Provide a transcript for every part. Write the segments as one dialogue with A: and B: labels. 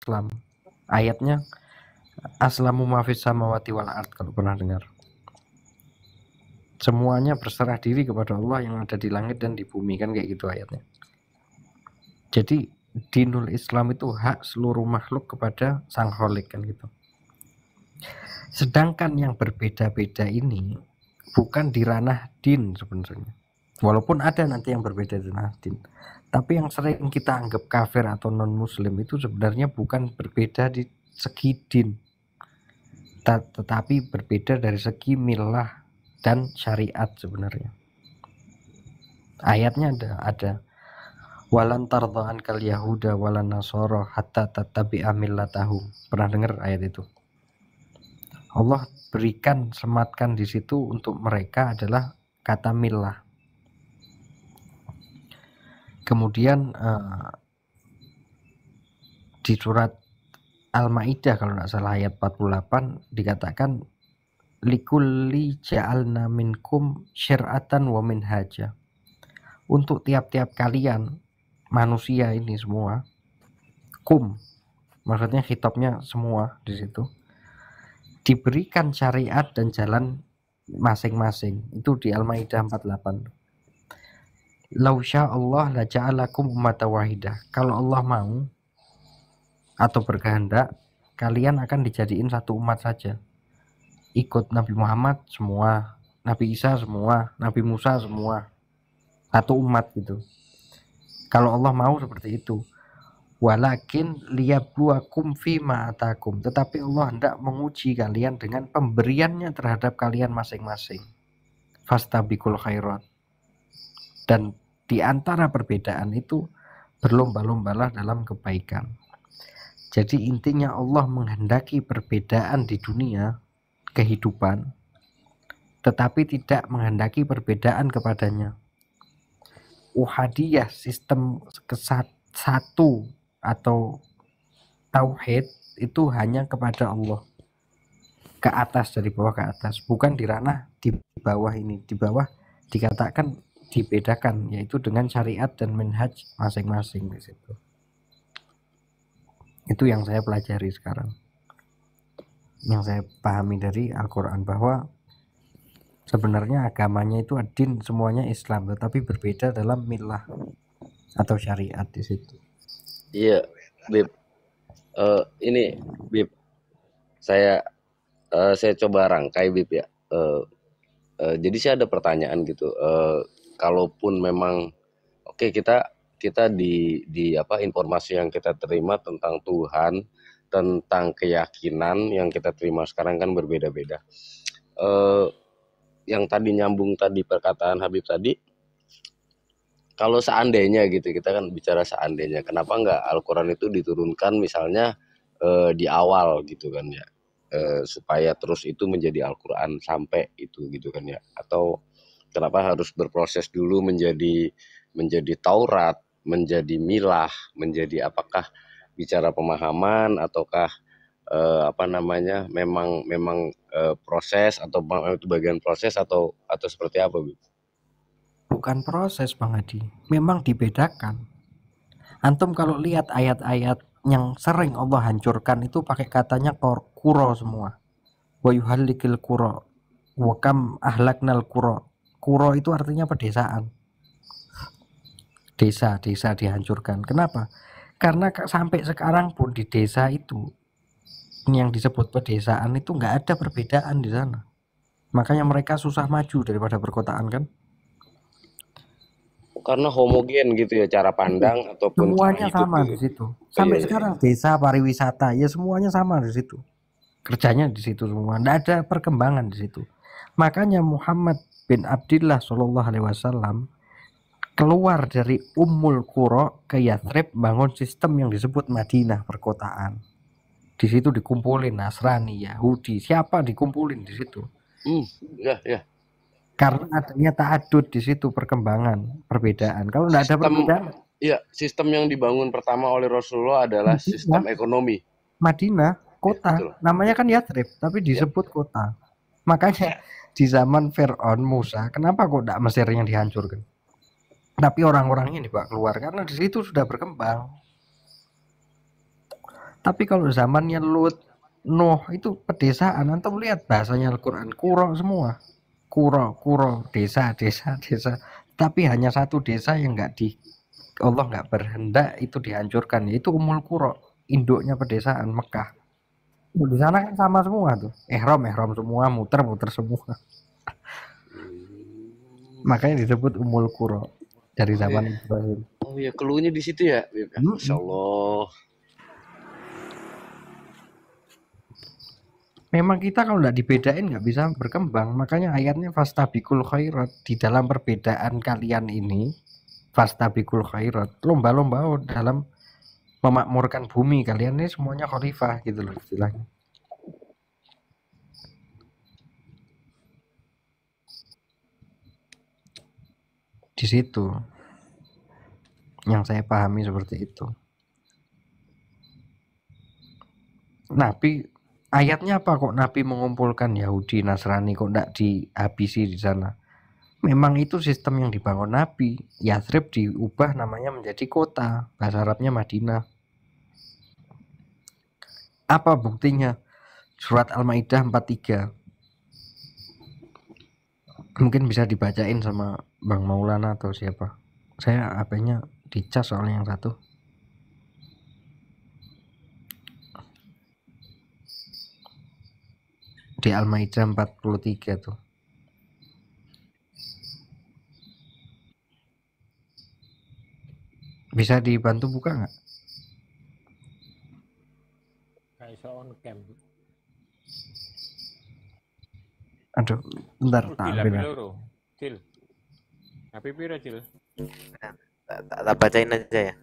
A: Islam. Ayatnya aslamu ma fis samawati wal ard, kalau pernah dengar. Semuanya berserah diri kepada Allah yang ada di langit dan di bumi, kan kayak gitu ayatnya. Jadi dinul Islam itu hak seluruh makhluk kepada Sang Khalik, kan gitu. Sedangkan yang berbeda-beda ini bukan di ranah din sebenarnya. Walaupun ada nanti yang berbeda di ranah din. Tapi yang sering kita anggap kafir atau non muslim itu sebenarnya bukan berbeda di segi din, tetapi berbeda dari segi milah dan syariat sebenarnya. Ayatnya ada walan tardhaan kal yahuda walan nasara hatta tattabi'a millatahum. Pernah dengar ayat itu? Allah berikan, sematkan di situ untuk mereka adalah kata millah. Kemudian di surat Al-Maidah kalau tidak salah ayat 48 dikatakan likulli ja'alna minkum syir'atan wa minhaja. Untuk tiap-tiap kalian manusia ini semua, maksudnya khitabnya semua di situ, diberikan syariat dan jalan masing-masing. Itu di Al-Maidah 48. Lau sya'allah la ja'alakum ummatan wahidah. Kalau Allah mau atau berkehendak, kalian akan dijadiin satu umat saja. Ikut Nabi Muhammad semua, Nabi Isa semua, Nabi Musa semua, satu umat gitu. Kalau Allah mau seperti itu. Walakin liyabluwakum fima atakum. Tetapi Allah hendak menguji kalian dengan pemberiannya terhadap kalian masing-masing. Fastabiqul khairat. Dan di antara perbedaan itu berlomba-lombalah dalam kebaikan. Jadi intinya Allah menghendaki perbedaan di dunia kehidupan, tetapi tidak menghendaki perbedaan kepadanya. Uhadiyah, sistem satu atau tauhid itu hanya kepada Allah, ke atas, dari bawah ke atas, bukan di ranah di bawah ini. Di bawah dikatakan dibedakan, yaitu dengan syariat dan manhaj masing-masing di situ. Itu yang saya pelajari sekarang, yang saya pahami dari Al-Quran, bahwa sebenarnya agamanya itu adin, semuanya Islam, tetapi berbeda dalam milah atau syariat di situ.
B: Iya, Bib. Ini Bib, saya coba rangkai Bib ya. Jadi saya ada pertanyaan gitu. Kalaupun memang oke, kita di apa, informasi yang kita terima tentang Tuhan, tentang keyakinan yang kita terima sekarang kan berbeda-beda. Yang tadi nyambung tadi perkataan Habib tadi, kalau seandainya gitu, kita kan bicara seandainya, kenapa nggak Al-Quran itu diturunkan misalnya di awal gitu kan ya, supaya terus itu menjadi Al-Quran sampai itu gitu kan ya, atau kenapa harus berproses dulu menjadi Taurat, menjadi milah, menjadi apakah bicara pemahaman ataukah memang proses, atau itu bagian proses atau seperti apa, Bu?
A: Bukan proses, Bang Hadi, memang dibedakan. Antum kalau lihat ayat-ayat yang sering Allah hancurkan itu pakai katanya kuro semua. Wa yuhallikil kuro wa kam ahlaknal kuro. Kuro itu artinya pedesaan, desa dihancurkan. Kenapa? Karena sampai sekarang pun di desa itu yang disebut pedesaan itu nggak ada perbedaan di sana. Makanya mereka susah maju daripada perkotaan kan.
B: Karena homogen gitu ya cara pandang ataupun
A: Semuanya
B: cara hidup
A: sama
B: gitu.
A: di situ. Sampai sekarang desa pariwisata ya semuanya sama di situ. Kerjanya di situ semua. Nggak ada perkembangan di situ. Makanya Muhammad bin Abdullah Shallallahu Alaihi Wasallam keluar dari Ummul Qura ke Yathrib, bangun sistem yang disebut Madinah, perkotaan. Di situ dikumpulin Nasrani, Yahudi, siapa dikumpulin di situ.
B: Ya.
A: Karena adanya ta'adud di situ, perkembangan, perbedaan. Kalau tidak ada perbedaan,
B: iya, sistem yang dibangun pertama oleh Rasulullah adalah sistem ekonomi.
A: Madinah, kota, ya, namanya kan Yathrib, tapi disebut kota. Makanya di zaman Fir'aun, Musa, kenapa kok tidak Mesir yang dihancurkan? Tapi orang-orangnya dibawa keluar karena di situ sudah berkembang. Tapi kalau zamannya Lut, Nuh itu pedesaan. Antum lihat bahasanya Al-Quran, kuro semua. Kuro, desa, desa, desa. Tapi hanya satu desa yang nggak Allah nggak berhendak itu dihancurkan, yaitu Umul Kuro, induknya pedesaan Mekah. Di sana kan sama semua tuh, ihram semua, muter semua. Makanya disebut Umul Kuro dari
B: Oh ya,
A: zaman Ibrahim.
B: oh ya, keluhnya di situ ya, Bib. Masya Allah.
A: Memang kita kalau nggak dibedain nggak bisa berkembang. Makanya ayatnya fastabikul khairat, di dalam perbedaan kalian ini, fastabikul khairat, lomba-lomba dalam memakmurkan bumi. Kalian ini semuanya khalifah gitu loh istilahnya. Di situ yang saya pahami seperti itu. Nabi, ayatnya apa kok Nabi mengumpulkan Yahudi, Nasrani, kok tidak dihabisi di sana? Memang itu sistem yang dibangun Nabi. Yathrib diubah namanya menjadi kota, bahasa Arabnya Madinah. Apa buktinya? Surat Al-Maidah 43. Mungkin bisa dibacain sama Bang Maulana atau siapa. Saya HP-nya dicas soalnya yang satu. Di Al-Maidah 43 tuh. Bisa dibantu buka nggak?
C: Kayak so on cam.
A: Aduh, bentar tak ambil.
C: Cil. Tapi pira, Cil?
D: Tak bacain aja ya.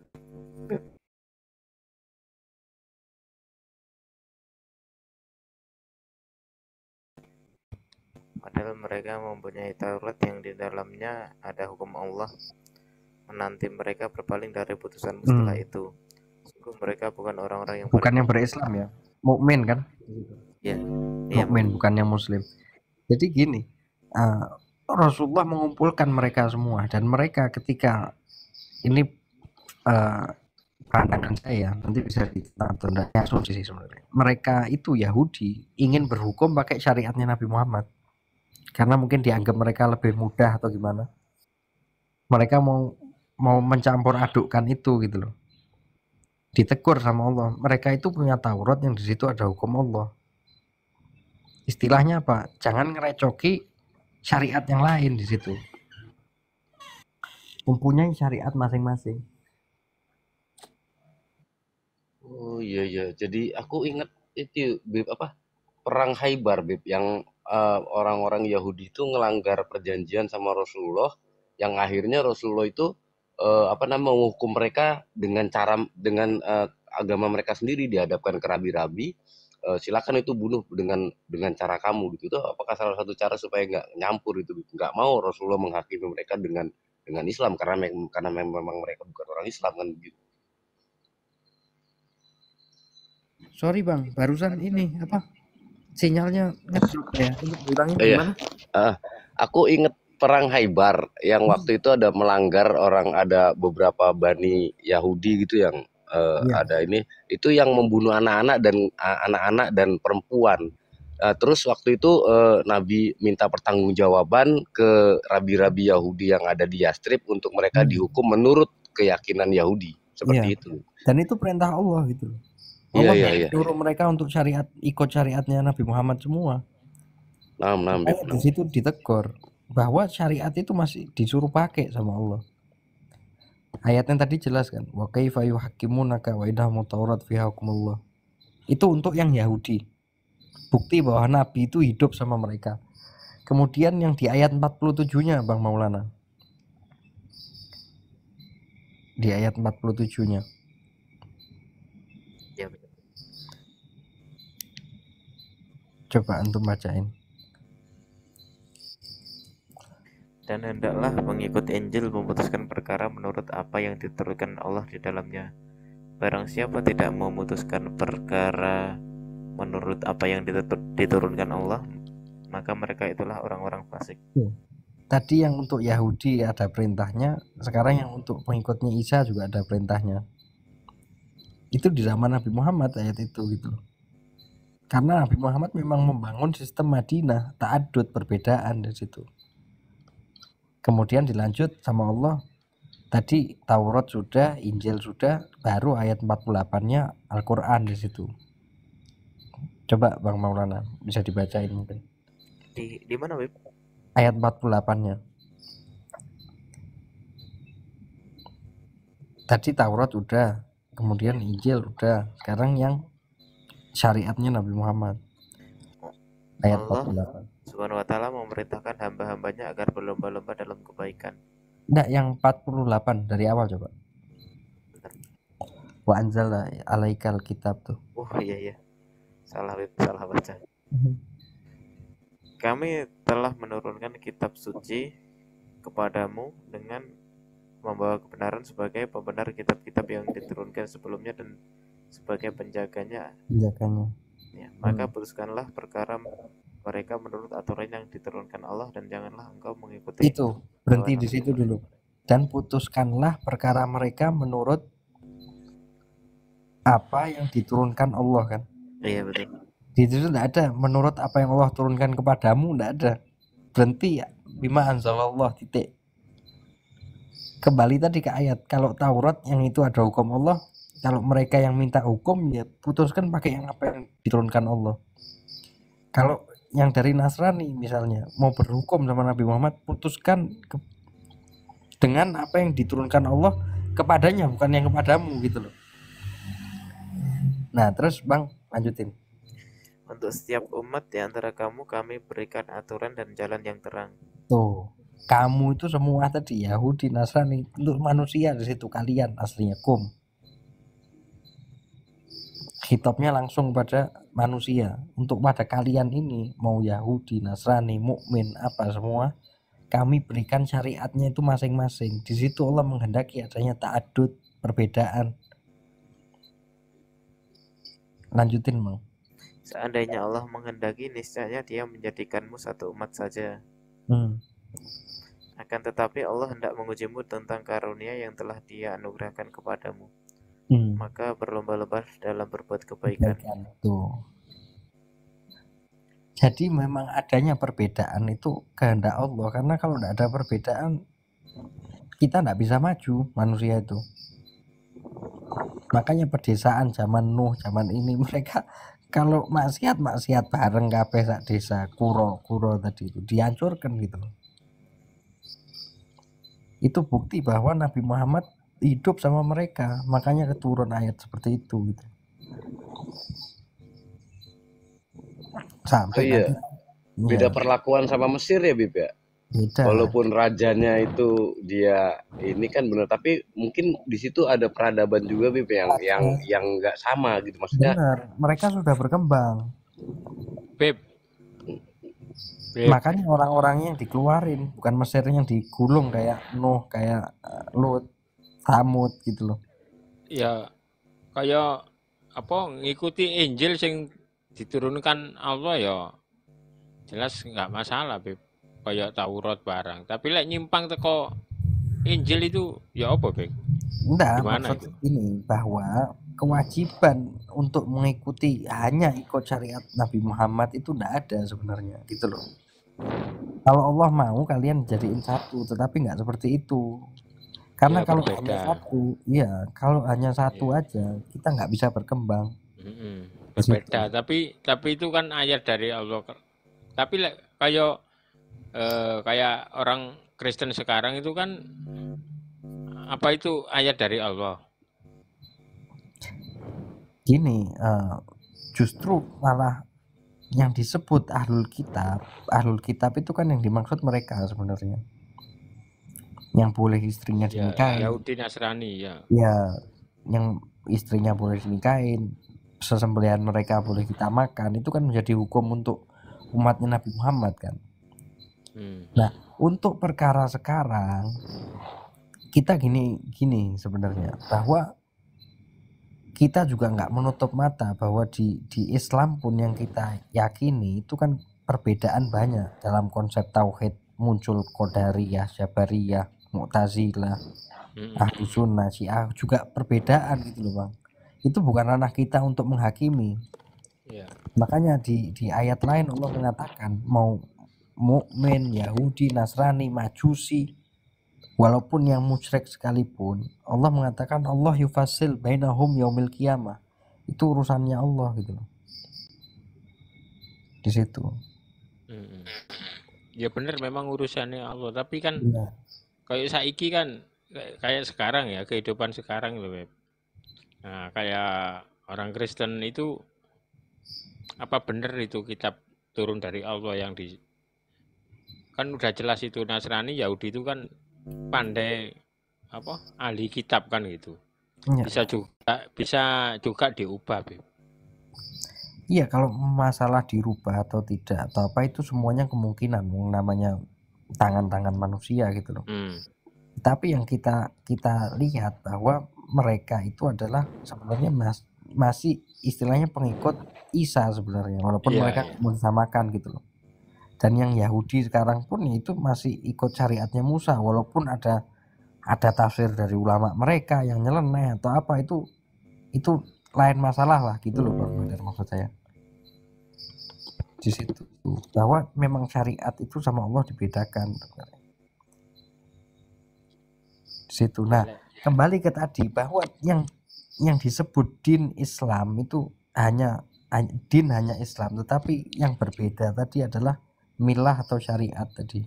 D: Padahal mereka mempunyai Taurat yang di dalamnya ada hukum Allah. Menanti mereka berpaling dari putusanmu setelah itu. Sungguh mereka bukan orang-orang yang
A: bukan yang berislam ya, mukmin kan?
D: Ya,
A: mukmin bukan yang muslim. Jadi gini, Rasulullah mengumpulkan mereka semua dan mereka ketika ini pandangan saya nanti bisa ditanya asumsi sih sebenarnya. Mereka itu Yahudi ingin berhukum pakai syariatnya Nabi Muhammad karena mungkin dianggap mereka lebih mudah atau gimana. Mereka mau mencampur adukkan itu gitu loh. Ditegur sama Allah. Mereka itu punya Taurat yang di situ ada hukum Allah. Istilahnya apa? Jangan ngerecoki syariat yang lain di situ. Mempunyai syariat masing-masing.
B: Oh iya. Jadi aku ingat itu, Bib, apa? Perang Khaybar, Bib, yang orang-orang Yahudi itu ngelanggar perjanjian sama Rasulullah, yang akhirnya Rasulullah itu menghukum mereka dengan agama mereka sendiri, dihadapkan ke rabi-rabi. Silakan itu bunuh dengan cara kamu gitu. Itu apakah salah satu cara supaya nggak nyampur itu, nggak mau Rasulullah menghakimi mereka dengan Islam karena memang mereka bukan orang Islam kan gitu.
A: Sorry Bang, barusan ini apa? Sinyalnya ngedrop ya. Bilangnya gimana?
B: Aku inget perang Khaybar yang waktu itu ada melanggar ada beberapa Bani Yahudi gitu yang ada ini, itu yang membunuh anak-anak dan perempuan. Terus waktu itu Nabi minta pertanggungjawaban ke rabi-rabi Yahudi yang ada di Yathrib untuk mereka dihukum menurut keyakinan Yahudi seperti itu.
A: Dan itu perintah Allah gitu.
B: Iya.
A: Suruh mereka untuk ikut syariatnya Nabi Muhammad semua. Di situ ditegur bahwa syariat itu masih disuruh pakai sama Allah. Ayatnya tadi jelas kan, wa kaifa yuhaqqimunaka wa idahum taurat fiha hukmullah. Itu untuk yang Yahudi. Bukti bahwa Nabi itu hidup sama mereka. Kemudian yang di ayat 47-nya Bang Maulana. Di ayat 47-nya.
D: Ya.
A: Coba antum bacain.
D: Dan hendaklah pengikut Injil memutuskan perkara menurut apa yang diturunkan Allah di dalamnya. Barang siapa tidak memutuskan perkara menurut apa yang diturunkan Allah, maka mereka itulah orang-orang fasik.
A: Tadi yang untuk Yahudi ada perintahnya, sekarang yang untuk pengikutnya Isa juga ada perintahnya. Itu di zaman Nabi Muhammad ayat itu gitu. Karena Nabi Muhammad memang membangun sistem Madinah, ta'adud, perbedaan di situ. Kemudian dilanjut sama Allah. Tadi Taurat sudah, Injil sudah, baru ayat 48-nya Al-Qur'an di situ. Coba Bang Maulana bisa dibacain mungkin.
D: Di mana, Beb?
A: Ayat 48-nya. Tadi Taurat udah, kemudian Injil udah, sekarang yang syariatnya Nabi Muhammad. Ayat
D: Allah
A: 48.
D: Subhanahu wa ta'ala memerintahkan hamba-hambanya agar berlomba-lomba dalam kebaikan.
A: Enggak, yang 48 dari awal coba.
D: Bentar.
A: Wa anzala alaikal kitab tuh.
D: Oh iya. Salah, Beb, salah baca. Kami telah menurunkan kitab suci kepadamu dengan membawa kebenaran sebagai pembenar kitab-kitab yang diturunkan sebelumnya dan sebagai penjaganya.
A: Penjaganya.
D: Ya, maka putuskanlah perkara mereka menurut aturan yang diturunkan Allah dan janganlah engkau mengikuti.
A: Itu berhenti di situ dulu. Dan putuskanlah perkara mereka menurut apa yang diturunkan Allah kan.
D: Iya betul.
A: Di situ tidak ada menurut apa yang Allah turunkan kepadamu, tidak ada. Berhenti ya. Bima anzalallah titik. Kembali tadi ke ayat. Kalau Taurat yang itu ada hukum Allah, kalau mereka yang minta hukum ya putuskan pakai yang apa yang diturunkan Allah. Kalau yang dari Nasrani misalnya mau berhukum sama Nabi Muhammad, putuskan dengan apa yang diturunkan Allah kepadanya, bukan yang kepadamu gitu loh. Nah terus Bang lanjutin.
D: Untuk setiap umat di antara kamu kami berikan aturan dan jalan yang terang.
A: Tuh, kamu itu semua tadi Yahudi, Nasrani, untuk manusia di situ kalian aslinya kum. Khitabnya langsung pada manusia. Untuk pada kalian ini mau Yahudi, Nasrani, mukmin apa semua, kami berikan syariatnya itu masing-masing. Di situ Allah menghendaki adanya ta'adud, perbedaan. Lanjutin Bang.
D: Seandainya Allah menghendaki, niscaya Dia menjadikanmu satu umat saja. Akan tetapi Allah hendak mengujimu tentang karunia yang telah Dia anugerahkan kepadamu. Maka berlomba-lomba dalam berbuat kebaikan.
A: Tuh. Jadi memang adanya perbedaan itu kehendak Allah. Karena kalau tidak ada perbedaan, kita tidak bisa maju manusia itu. Makanya pedesaan zaman Nuh, zaman ini mereka kalau maksiat bareng kabeh sak desa, kuro tadi itu dihancurkan gitu loh. Itu bukti bahwa Nabi Muhammad hidup sama mereka, makanya keturun ayat seperti itu gitu. Sampai
B: Iya. Beda perlakuan sama Mesir ya Bib ya.
A: Beda.
B: Walaupun rajanya itu dia ini kan benar, tapi mungkin di situ ada peradaban juga Bib yang nggak sama gitu maksudnya.
A: Benar, mereka sudah berkembang.
C: Beb.
A: Makanya orang-orangnya yang dikeluarin, bukan Mesirnya yang digulung kayak Nuh, kayak Lut, Samud gitu loh.
C: Ya kayak apa ngikuti Injil sing diturunkan Allah ya jelas nggak masalah Beb. Kayak Taurat barang. Tapi lek nyimpang teko Injil itu ya apa Beb?
A: Enggak,
C: Gimana
A: maksud ini bahwa kewajiban untuk mengikuti hanya ikut syariat Nabi Muhammad itu enggak ada sebenarnya gitu loh. Kalau Allah mau kalian jadiin satu, tetapi nggak seperti itu. Karena
C: Ya,
A: kalau
C: berbeda.
A: hanya satu, iya, kalau hanya satu aja kita nggak bisa berkembang.
C: Berbeda, tapi itu kan ayat dari Allah. Tapi kayak orang Kristen sekarang itu kan apa itu ayat dari Allah?
A: Gini, justru malah yang disebut ahlul kitab itu kan yang dimaksud mereka sebenarnya. Yang boleh istrinya dinikahin.
C: Yahudi Nasrani ya.
A: Ya, yang istrinya boleh dinikahin, sesembelihan mereka boleh kita makan, itu kan menjadi hukum untuk umatnya Nabi Muhammad kan. Nah, untuk perkara sekarang kita gini sebenarnya, bahwa kita juga nggak menutup mata bahwa di Islam pun yang kita yakini itu kan perbedaan banyak dalam konsep tauhid. Muncul Qadariyah, Jabariyah, Mu'tazilah, Ahlus Sunnah, Syiah juga perbedaan gitu loh Bang. Itu bukan ranah kita untuk menghakimi.
C: Iya.
A: Makanya di ayat lain Allah mengatakan mau mukmin, Yahudi, Nasrani, Majusi, walaupun yang musyrik sekalipun, Allah mengatakan Allah yufasil bainahum yaumil qiyamah. Itu urusannya Allah gitu loh. Di situ.
C: Ya benar memang urusannya Allah, tapi kan
A: Iya.
C: kayak saiki kan kayak sekarang ya, kehidupan sekarang loh, Beb. Nah, kayak orang Kristen itu apa benar itu kitab turun dari Allah yang kan udah jelas itu Nasrani, Yahudi itu kan pandai apa ahli kitab kan gitu.
A: Iya.
C: Bisa juga diubah, Beb.
A: Iya, kalau masalah dirubah atau tidak atau apa itu semuanya kemungkinan, namanya tangan-tangan manusia gitu loh. Tapi yang kita lihat bahwa mereka itu adalah sebenarnya masih istilahnya pengikut Isa sebenarnya, walaupun mereka mensamakan gitu loh. Dan yang Yahudi sekarang pun itu masih ikut syariatnya Musa, walaupun ada tafsir dari ulama mereka yang nyeleneh atau apa, itu lain masalah lah gitu loh Bang Badar, maksud saya di situ bahwa memang syariat itu sama Allah dibedakan di situ. Nah, kembali ke tadi bahwa yang disebut din Islam itu hanya Islam, tetapi yang berbeda tadi adalah milah atau syariat tadi.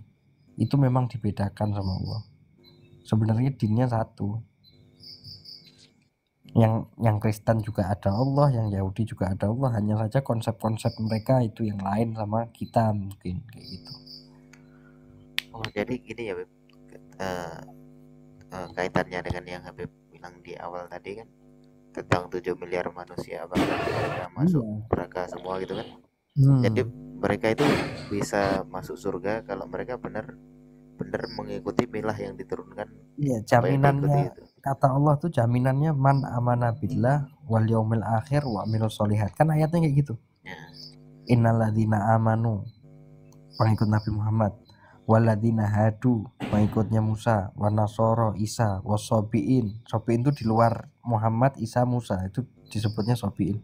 A: Itu memang dibedakan sama Allah. Sebenarnya dinnya satu. Yang Kristen juga ada Allah, yang Yahudi juga ada Allah, hanya saja konsep-konsep mereka itu yang lain sama kita mungkin kayak gitu.
D: Oh, jadi gini ya, Beb. Kaitannya dengan yang Habib bilang di awal tadi kan tentang 7 miliar manusia apakah mereka masuk neraka semua gitu kan. Jadi mereka itu bisa masuk surga kalau mereka benar mengikuti milah yang diturunkan.
A: Iya, jaminannya kata Allah tuh jaminannya man amana billah wal yaumil akhir wa amilus solihat. Kan ayatnya kayak gitu. Innalladzina amanu, pengikut Nabi Muhammad, waladina hadu, pengikutnya Musa, wanasoro Isa, wasobiin. Sobiin itu di luar Muhammad, Isa, Musa, itu disebutnya sobiin.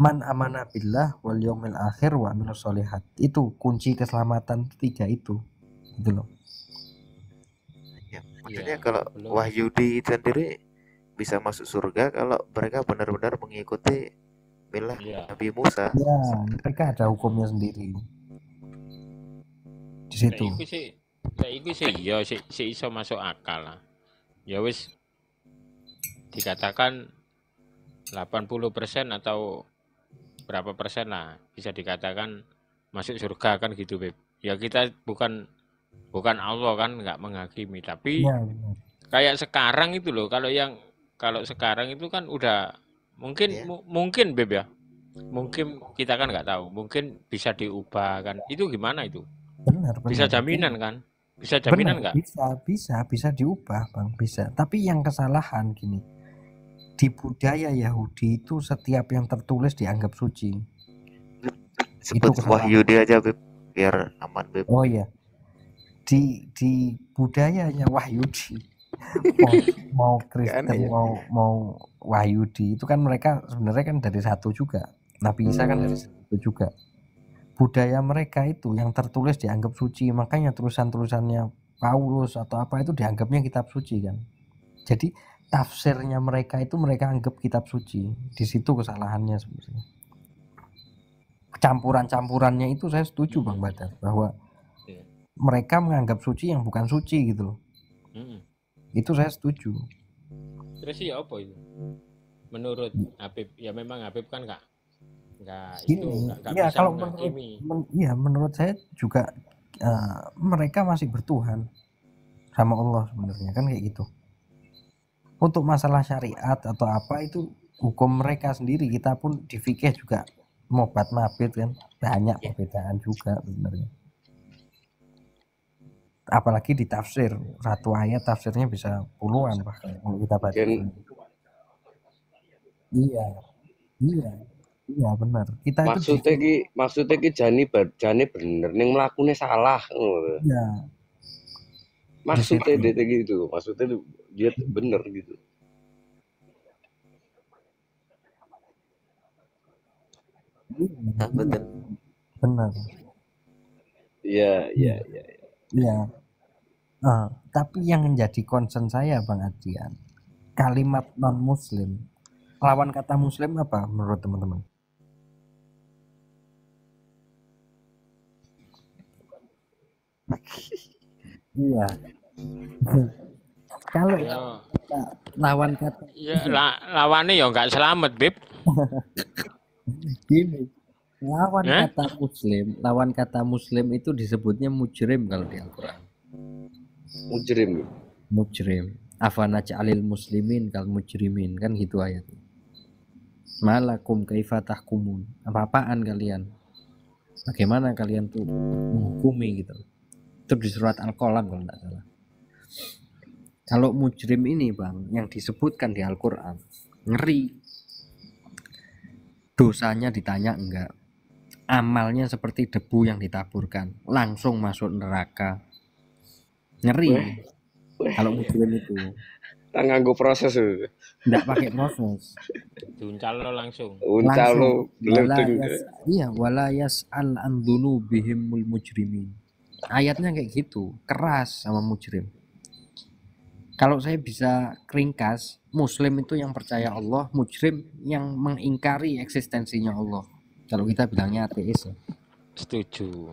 A: Man amana billah wal yaumil akhir wa amilus solihat. Itu kunci keselamatan tiga itu. Gitu loh.
D: Ya, maksudnya kalau Wahyudi sendiri bisa masuk surga kalau mereka benar-benar mengikuti milah Nabi Musa.
A: Ya, mereka ada hukumnya sendiri. Di situ.
C: Iku sih ya si iso masuk akal lah. Ya wis dikatakan 80% atau berapa persen lah bisa dikatakan masuk surga kan gitu, Beb. Ya kita bukan Allah kan, nggak menghakimi, tapi kayak sekarang itu loh, kalau sekarang itu kan udah mungkin Beb ya, mungkin kita kan nggak tahu, mungkin bisa diubah kan, itu gimana itu?
A: Benar.
C: Bisa jaminan kan? Bisa jaminan nggak?
A: Bisa diubah Bang, bisa. Tapi yang kesalahan gini, di budaya Yahudi itu setiap yang tertulis dianggap suci.
D: Sebut Wahyudi aja Beb, biar aman Beb.
A: Oh iya, di budayanya Wahyudi mau Kristen mau Wahyudi itu kan mereka sebenarnya kan dari satu juga. Nabi Isa kan dari satu juga. Budaya mereka itu yang tertulis dianggap suci, makanya tulisan-tulisannya Paulus atau apa itu dianggapnya kitab suci kan. Jadi tafsirnya mereka itu mereka anggap kitab suci. Di situ kesalahannya sebenarnya. Campuran-campurannya itu saya setuju Bang Badar bahwa mereka menganggap suci yang bukan suci gitu loh. Itu saya setuju.
C: Terus ya apa itu? Menurut Habib, ya memang Habib kan nggak
A: ya kalau menurut saya juga mereka masih bertuhan sama Allah sebenarnya kan kayak gitu. Untuk masalah syariat atau apa itu hukum mereka sendiri, kita pun di fikih juga mobat mabit kan banyak perbedaan juga sebenarnya. Apalagi di tafsir, satu ayat tafsirnya bisa puluhan bahkan kalau kita baca. Iya benar. Kita
B: maksudnya ki jani bener ning mlakune salah ngono.
A: Iya.
B: Maksudnya dia gitu, maksudnya dia bener gitu.
D: Ah, betul.
A: Benar.
B: Iya, iya, iya.
A: Iya. Tapi yang menjadi concern saya Bang Adrian, kalimat non muslim, lawan kata muslim apa menurut teman-teman? Iya. Kalau
C: Ya,
A: lawan kata
C: ya lawannya ya nggak selamat, Beb.
A: gini, lawan
C: Eh?
A: kata muslim itu disebutnya mujrim kalau di Al-Quran.
B: Mujrim.
A: Mujrim. Afanaj'alil muslimin kal mujrimin, kan gitu ayatnya. Malakum kaifa tahkumun. Apa-apaan kalian? Bagaimana kalian tuh menghukumi gitu. Itu di surat Al-Qalam kalau tidak salah. Kalau mujrim ini Bang, yang disebutkan di Al-Quran, ngeri. Dosanya ditanya enggak. Amalnya seperti debu yang ditaburkan, langsung masuk neraka. Ngeri. Kalau mujrim itu
B: Nganggo proses itu.
A: enggak pakai proses.
C: Diuncal lo langsung.
B: Uncal lo beleting.
A: Wala yas'al an dzunubihimul mujrimin. Ayatnya kayak gitu, keras sama mujrim. Kalau saya bisa ringkas, muslim itu yang percaya Allah, mujrim yang mengingkari eksistensinya Allah. Kalau kita bilangnya ateis ya.
C: Setuju.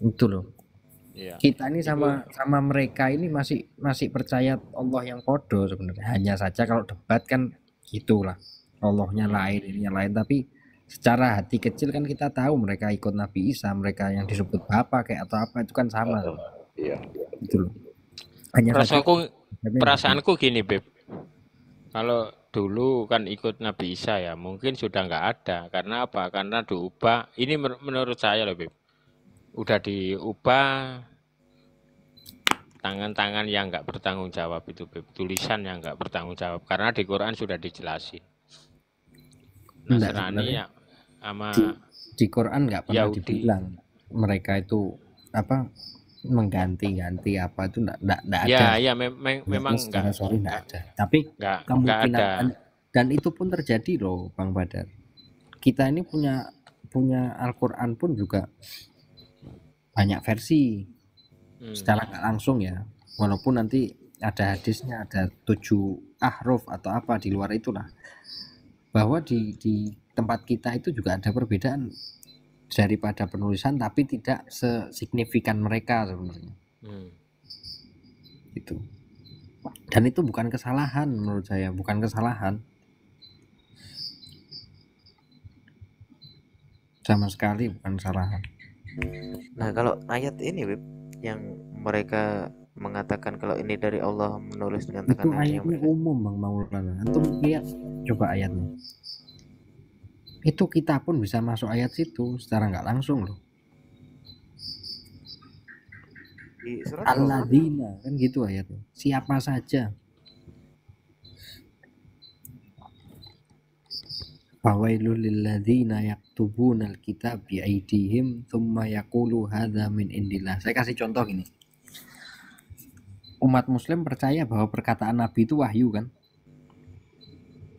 A: Itu loh.
C: Iya.
A: Kita ini sama mereka ini masih percaya Allah yang podo sebenarnya. Hanya saja kalau debat kan gitulah. Allahnya lain, ininya lain, tapi secara hati kecil kan kita tahu mereka ikut Nabi Isa, mereka yang disebut Bapak kayak atau apa itu kan sama.
B: Iya.
A: Gitu loh. Hanya
C: Perasaanku gini, Beb. Kalau dulu kan ikut Nabi Isa ya, mungkin sudah nggak ada. Karena apa? Karena diubah. Ini menurut saya loh, Beb. Udah diubah tangan-tangan yang nggak bertanggung jawab itu, Beb. Tulisan yang nggak bertanggung jawab. Karena di Quran sudah dijelasin. Nasrani ya sama
A: di Quran nggak pernah
C: Yahudi
A: dibilang mereka itu apa mengganti-ganti apa itu enggak ada.
C: Ya, memang
A: enggak. Sorry enggak ada. Tapi
C: enggak
A: kemungkinan
C: ada.
A: Dan itu pun terjadi loh Bang Badar. Kita ini punya Al-Quran pun juga banyak versi. Secara nggak langsung ya. Walaupun nanti ada hadisnya, ada 7 ahruf atau apa di luar itulah. Bahwa di tempat kita itu juga ada perbedaan daripada penulisan, tapi tidak sesignifikan mereka sebenarnya. Gitu. Dan itu bukan kesalahan menurut saya, bukan kesalahan sama sekali, bukan kesalahan.
D: Nah, kalau ayat ini Beb, yang mereka mengatakan kalau ini dari Allah menulis dengan
A: itu ayatnya umum Bang Maulana. Antum lihat coba ayatnya. Itu kita pun bisa masuk ayat situ secara nggak langsung loh. Alladzina kan gitu ayatnya. Siapa saja. Fawailul lilladzina yaktubuna alkitab biaidihim thumma yaqulu hadza min indillah. Saya kasih contoh gini. Umat muslim percaya bahwa perkataan Nabi itu wahyu kan?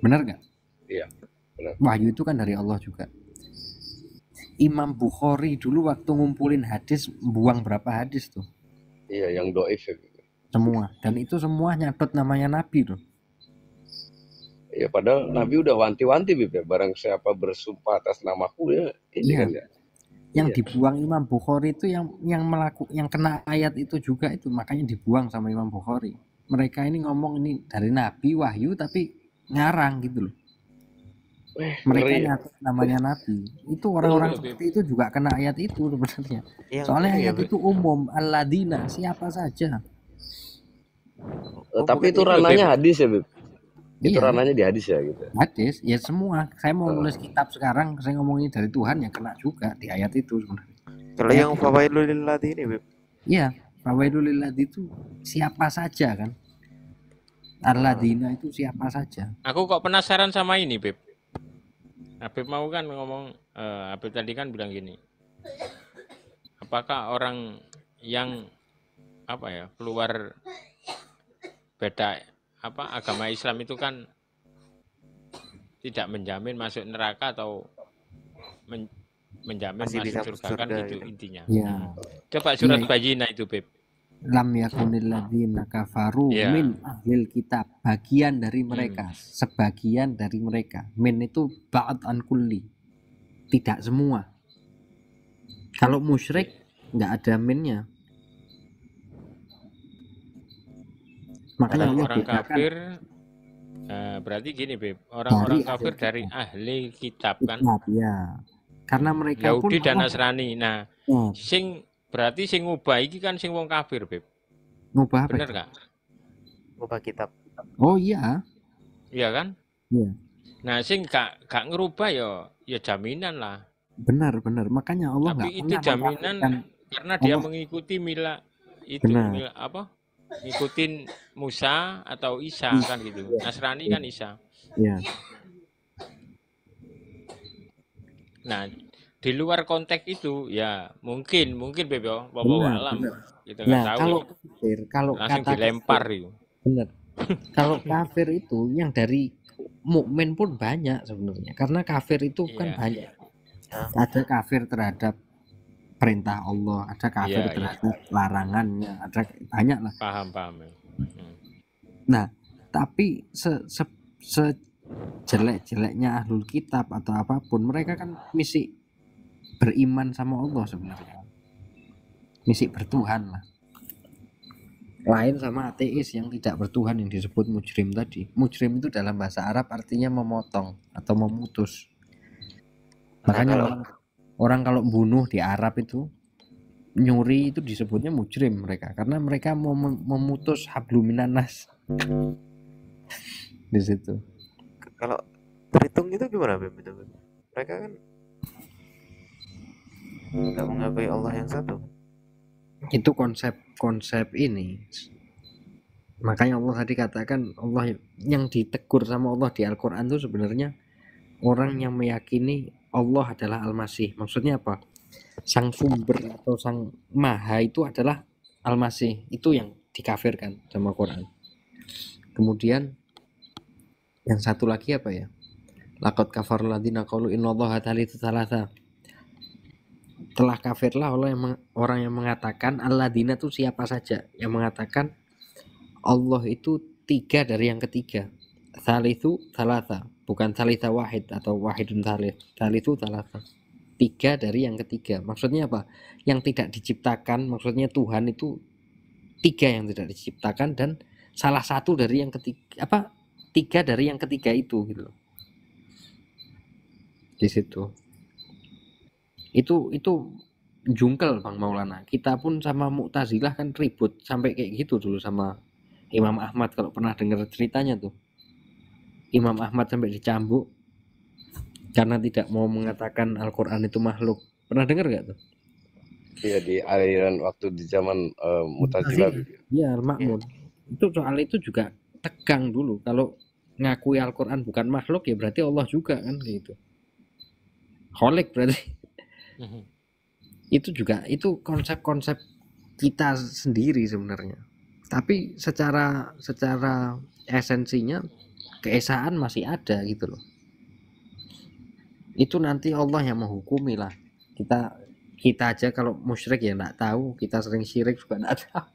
A: Benar nggak?
B: Iya. Benar.
A: Wahyu itu kan dari Allah juga. Imam Bukhari dulu waktu ngumpulin hadis buang berapa hadis tuh?
B: Iya, yang doif ya.
A: Semua. Dan itu semua nyatet namanya Nabi tuh.
B: Ya padahal Nabi udah wanti-wanti Bib ya, barang siapa bersumpah atas namaku ya ini kan ya.
A: Yang dibuang Imam Bukhari itu yang kena ayat itu juga itu, makanya dibuang sama Imam Bukhari. Mereka ini ngomong ini dari Nabi wahyu tapi ngarang gitu loh. Mereka nyatet namanya Nabi. Itu orang-orang seperti itu juga kena ayat itu sebenarnya. Soalnya ayat itu umum, alladzina, siapa saja.
B: Tapi itu ranahnya hadis ya Bib. Itu ranahnya di hadis ya gitu.
A: Hadis, ya semua. Saya mau nulis kitab sekarang, saya ngomongin dari Tuhan ya kena juga di ayat itu sebenarnya.
D: Kalau yang fawailul lilladzina ini, Beb.
A: Iya, fawailul lilladzina itu siapa saja kan. Alladzina itu siapa saja.
C: Aku kok penasaran sama ini, Beb. Habib mau kan ngomong, Habib tadi kan bilang gini. Apakah orang yang keluar beda agama Islam itu kan tidak menjamin masuk neraka atau men- menjamin
D: Masih bisa
C: masuk
D: masuk
C: surga kan
D: surga
C: gitu
D: gitu.
C: intinya.
A: Ya,
C: Coba surat
A: iya.
C: Bayyinah itu, Beb.
A: Lam yakunil ladzina kafaru
C: Iya.
A: min ahlil kitab, bagian dari mereka, sebagian dari mereka. Min itu ba'd an kulli, tidak semua. Kalau musyrik nggak ada minnya. Makanya Allah
C: Orang-orang
A: bedakan
C: kafir berarti gini, Beb. Orang-orang
A: dari
C: kafir
A: ahli
C: dari
A: kitab.
C: ahli kitab kan.
A: Kitab, ya. Karena mereka pun
C: Yahudi dan
A: Allah
C: Nasrani. Nah, sing berarti sing ngubah iki kan sing wong kafir, Beb.
A: ngubah apa
C: Bener
A: itu?
C: gak?
D: Ngubah kitab.
A: Oh iya,
C: Iya kan?
A: iya.
C: Nah, sing gak ngerubah ya jaminan lah.
A: Benar. Makanya Allah nggak
C: Tapi itu
A: pernah
C: jaminan
A: mengkafirkan.
C: karena dia
A: Allah.
C: mengikuti mila itu,
A: Benar.
C: mila apa? Ngikutin Musa atau Isa kan gitu. Nasrani kan Isa.
A: Ya.
C: Nah, di luar konteks itu ya mungkin Bebo,
A: Benar,
C: bawa alam.
A: benar.
C: Kita nggak
A: Nah,
C: tahu.
A: kalau kafir, kalau
C: Langsung
A: kata
C: dilempar
A: kafir,
C: itu.
A: benar. Kalau kafir itu yang dari mukmin pun banyak sebenarnya. Karena kafir itu kan
C: Iya.
A: banyak. Ada kafir terhadap perintah Allah, ada kafir
C: Iya, iya.
A: terhadap larangannya, ada banyak lah.
C: Paham. Ya.
A: Nah, tapi sejelek-jeleknya ahlul kitab atau apapun, mereka kan misi beriman sama Allah sebenarnya. Misi bertuhan lah. Lain sama ateis yang tidak bertuhan yang disebut mujrim tadi. Mujrim itu dalam bahasa Arab artinya memotong atau memutus. Makanya orang kalau bunuh di Arab itu, nyuri itu disebutnya mujrim mereka, karena mereka mau memutus hablum minanas di situ.
D: Kalau terhitung itu gimana, Beb? Mereka kan nggak mengakui Allah yang satu.
A: Itu konsep ini. Makanya Allah tadi katakan, Allah yang ditegur sama Allah di Al-Quran itu sebenarnya orang yang meyakini Allah adalah Al-Masih. Maksudnya apa? Sang sumber atau sang maha itu adalah Al-Masih. Itu yang dikafirkan sama Quran. Kemudian yang satu lagi apa ya? Laqad kafarul ladzina qalu innallaha thalithu tsalatsa. Telah kafirlah orang yang mengatakan, alladzina itu siapa saja yang mengatakan Allah itu tiga dari yang ketiga. Tsalitsu tsalatsa, bukan tsalitsa wahid atau wahidun tsalits. Tsalitsu tsalatsa. Tiga dari yang ketiga. Maksudnya apa? Yang tidak diciptakan, maksudnya Tuhan itu tiga yang tidak diciptakan dan salah satu dari yang ketiga, tiga dari yang ketiga itu gitu. Di situ. Itu jungkel Bang Maulana. Kita pun sama Mu'tazilah kan ribut sampai kayak gitu dulu sama Imam Ahmad, kalau pernah dengar ceritanya tuh. Imam Ahmad sampai dicambuk karena tidak mau mengatakan Al-Quran itu makhluk. Pernah dengar gak tuh?
B: Iya, di aliran waktu di zaman Mu'tazilah.
A: Iya, Al-Ma'mun. Itu soal itu juga tegang dulu. Kalau ngakui Al-Quran bukan makhluk ya berarti Allah juga kan gitu. Kholik berarti. Itu juga, itu konsep-konsep kita sendiri sebenarnya. Tapi secara esensinya keesaan masih ada gitu loh. Itu nanti Allah yang menghukumi lah. Kita aja kalau musyrik ya nggak tahu, kita sering syirik juga nggak tahu.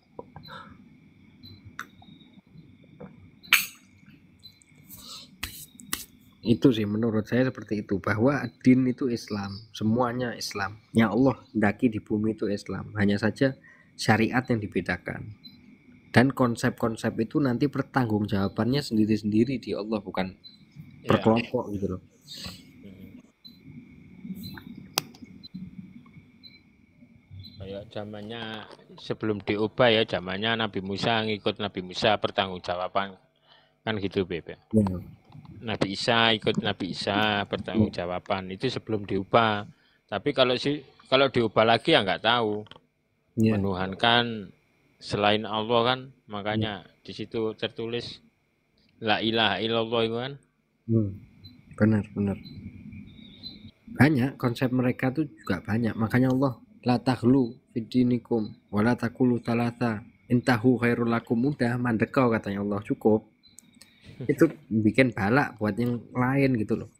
A: Itu sih menurut saya seperti itu, bahwa din itu Islam, semuanya Islam. Ya Allah hendaki di bumi itu Islam, hanya saja syariat yang dibedakan. Dan konsep-konsep itu nanti pertanggungjawabannya sendiri-sendiri di Allah, bukan per kelompok gitu loh.
C: Kayak zamannya sebelum diubah ya, zamannya Nabi Musa, ngikut Nabi Musa pertanggungjawaban kan gitu, Beb.
A: Ya.
C: Nabi Isa ikut Nabi Isa pertanggungjawaban itu sebelum diubah. Tapi kalau diubah lagi ya nggak tahu.
A: Ya.
C: Menuhankan selain Allah kan, makanya di situ tertulis la ilaha illallah itu kan.
A: Benar. Banyak konsep mereka tuh juga banyak. Makanya Allah la taghlu fidinikum wa la taqulu thalatha intahu khairul lakum, udah mandekau katanya Allah, cukup. Itu bikin balak buat yang lain gitu loh.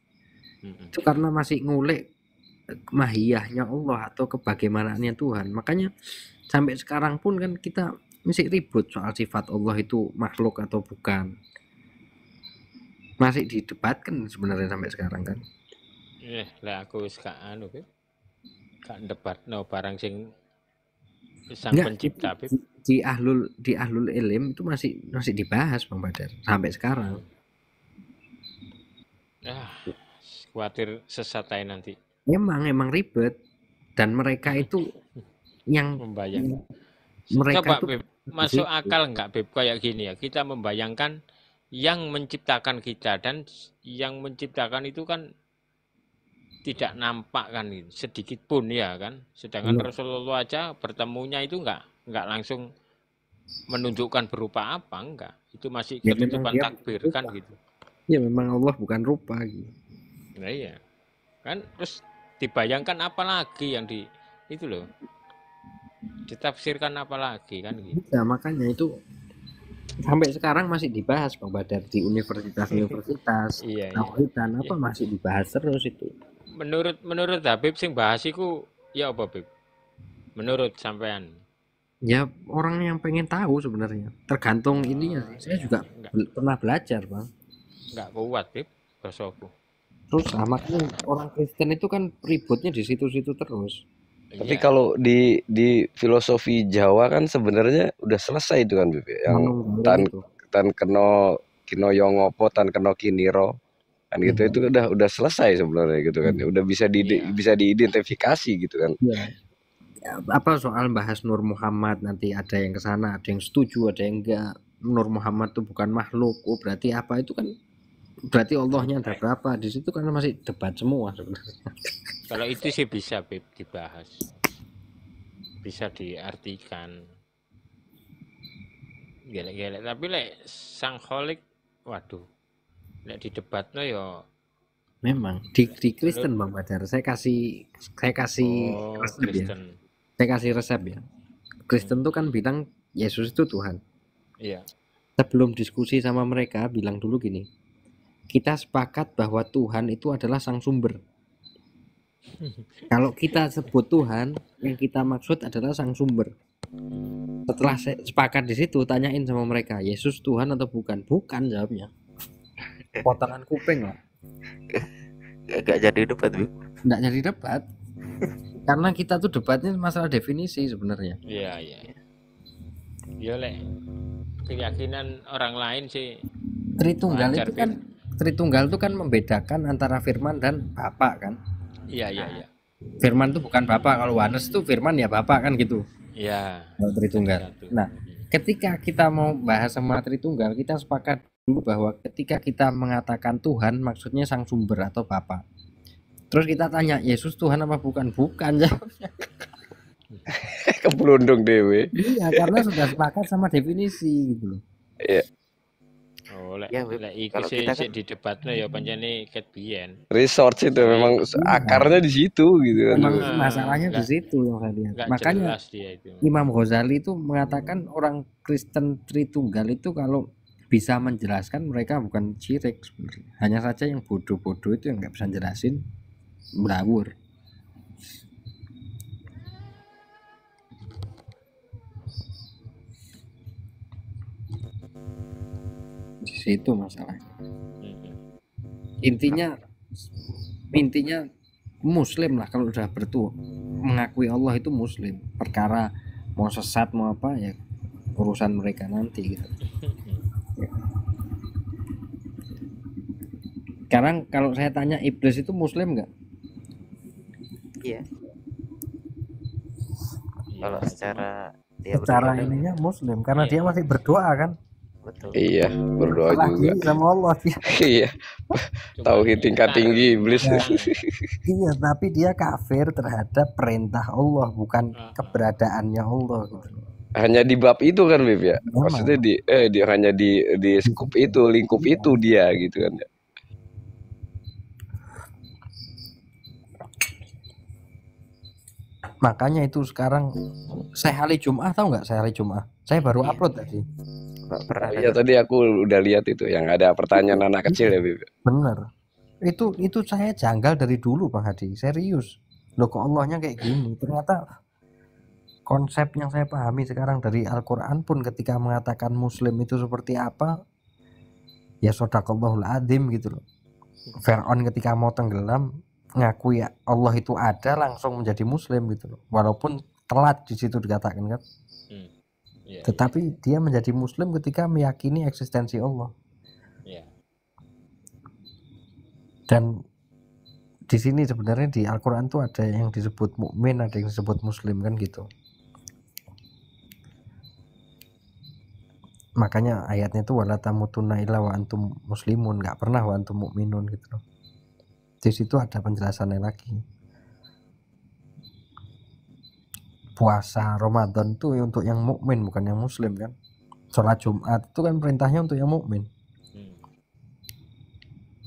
A: Itu karena masih ngulik mahiyahnya Allah atau kebagaimanaannya Tuhan. Makanya sampai sekarang pun kan kita masih ribut soal sifat Allah itu makhluk atau bukan. Masih didebatkan sebenarnya sampai sekarang kan.
C: Lah aku wis gak anu, Beb. Gak debatno barang sing sang
A: Enggak,
C: pencipta, Beb.
A: di ahlul ilm itu masih dibahas Bang Badar sampai sekarang.
C: Khawatir sesat aja nanti.
A: Emang ribet dan mereka itu yang
C: Membayang.
A: mereka
C: Coba
A: itu
C: Beb, masuk akal nggak Beb kayak gini ya? Kita membayangkan yang menciptakan kita dan yang menciptakan itu kan tidak nampak kan sedikit pun ya kan. Sedangkan Rasulullah aja bertemunya itu nggak langsung menunjukkan berupa apa, enggak. Itu masih
A: Ya,
C: ketutupan
A: memang dia
C: takbir
A: rupa.
C: kan gitu.
A: Ya memang Allah bukan rupa gitu.
C: Nah iya. Kan terus dibayangkan apa lagi yang itu loh. Ditafsirkan apa lagi kan gitu.
A: Nah, makanya itu sampai sekarang masih dibahas Bang Badar di universitas-universitas.
C: Iya.
A: Tauhidan apa masih dibahas terus itu.
C: Menurut Habib sing bahas iku ya apa Bib? Menurut sampean?
A: Ya orang yang pengen tahu sebenarnya. Tergantung ininya sih. Saya juga pernah belajar Bang.
C: Enggak kuat Bib bahasaku.
A: Terus makanya orang Kristen itu kan ributnya di situ-situ terus.
B: Tapi kalau di filosofi Jawa kan sebenarnya udah selesai itu kan Bib, yang tan keno yo ngopo tan keno kiniro kan gitu, itu udah selesai sebenarnya gitu kan, udah bisa diidentifikasi gitu kan.
A: Apa soal bahas Nur Muhammad, nanti ada yang ke sana, ada yang setuju, ada yang enggak. Nur Muhammad itu bukan makhluk, berarti apa, itu kan berarti Allahnya ada berapa, di situ kan masih debat semua sebenarnya.
C: Kalau itu sih bisa Bib dibahas, bisa diartikan gelek-gelek, tapi sang kholik, waduh, di debatnya ya
A: memang di Kristen Bang Badar, saya kasih resep ya. Saya kasih resep ya. Kristen tuh kan bilang Yesus itu Tuhan.
C: Iya.
A: Sebelum diskusi sama mereka, bilang dulu gini, kita sepakat bahwa Tuhan itu adalah sang sumber. Kalau kita sebut Tuhan, yang kita maksud adalah sang sumber. Setelah sepakat di situ, tanyain sama mereka, Yesus Tuhan atau bukan? Bukan jawabnya. Potongan kuping lah.
D: Gak jadi debat, Bu.
A: Nggak jadi debat. Karena kita tuh debatnya masalah definisi sebenarnya.
C: Iya. Ya keyakinan orang lain sih.
A: Tritunggal itu kan membedakan antara firman dan Bapa kan.
C: Iya.
A: Firman itu bukan Bapa, kalau Yohanes itu firman ya Bapa kan gitu.
C: Iya.
A: Kalau Tritunggal. Nah, ketika kita mau bahas sama Tritunggal, kita sepakat dulu bahwa ketika kita mengatakan Tuhan, maksudnya sang sumber atau Bapa. Terus kita tanya, Yesus Tuhan apa bukan? Bukan jawabnya.
B: Keblundung dewe.
A: Iya, karena sudah sepakat sama definisi gitu loh.
B: Iya.
C: Iku sih di debatnya ya pancene ket biyen.
B: Research itu memang akarnya di situ gitu kan.
A: Memang masalahnya di situ yang saya lihat. Makanya Imam Ghazali itu mengatakan orang Kristen Tritunggal itu kalau bisa menjelaskan mereka bukan syirik sebenarnya. Hanya saja yang bodoh-bodoh itu yang nggak bisa jelasin melawur. Di situ masalahnya. Intinya Muslim lah, kalau udah mengakui Allah itu Muslim. Perkara mau sesat mau apa ya urusan mereka nanti gitu. Sekarang kalau saya tanya, iblis itu Muslim nggak?
D: Iya. Kalau secara
A: ininya Muslim karena dia masih berdoa kan.
D: Betul.
B: Iya, berdoa juga
A: sama Allah.
B: Iya. Tauhid tingkat tinggi iblis.
A: Iya, tapi dia kafir terhadap perintah Allah, bukan keberadaannya Allah gitu.
B: Hanya di bab itu kan Bib ya. Maksudnya dia hanya di skup itu, lingkup itu dia gitu kan ya.
A: Makanya itu sekarang saya hari Jumat, tahu nggak saya hari Jumat? Saya baru upload tadi.
B: Iya tadi aku udah lihat itu yang ada pertanyaan anak kecil ya Bib.
A: Bener. Itu saya janggal dari dulu Bang Hadi, serius. Loh kok Allahnya kayak gini? Ternyata konsep yang saya pahami sekarang dari Al-Quran pun ketika mengatakan Muslim itu seperti apa, ya shodaqallahul adzim gitu loh. Fir'aun ketika mau tenggelam ngaku ya Allah itu ada, langsung menjadi Muslim gitu loh. Walaupun telat di situ dikatakan kan.
C: Iya,
A: Tetapi dia menjadi Muslim ketika meyakini eksistensi Allah.
C: iya.
A: Dan di sini sebenarnya di Al-Quran tuh ada yang disebut mukmin, ada yang disebut Muslim kan gitu. Makanya ayatnya itu wala tamutunna illa wa antum muslimun, nggak pernah wa antum mukminun gitu loh. Di situ ada penjelasannya lagi. Puasa Ramadan itu untuk yang mukmin bukan yang muslim kan. Sholat Jumat itu kan perintahnya untuk yang mukmin.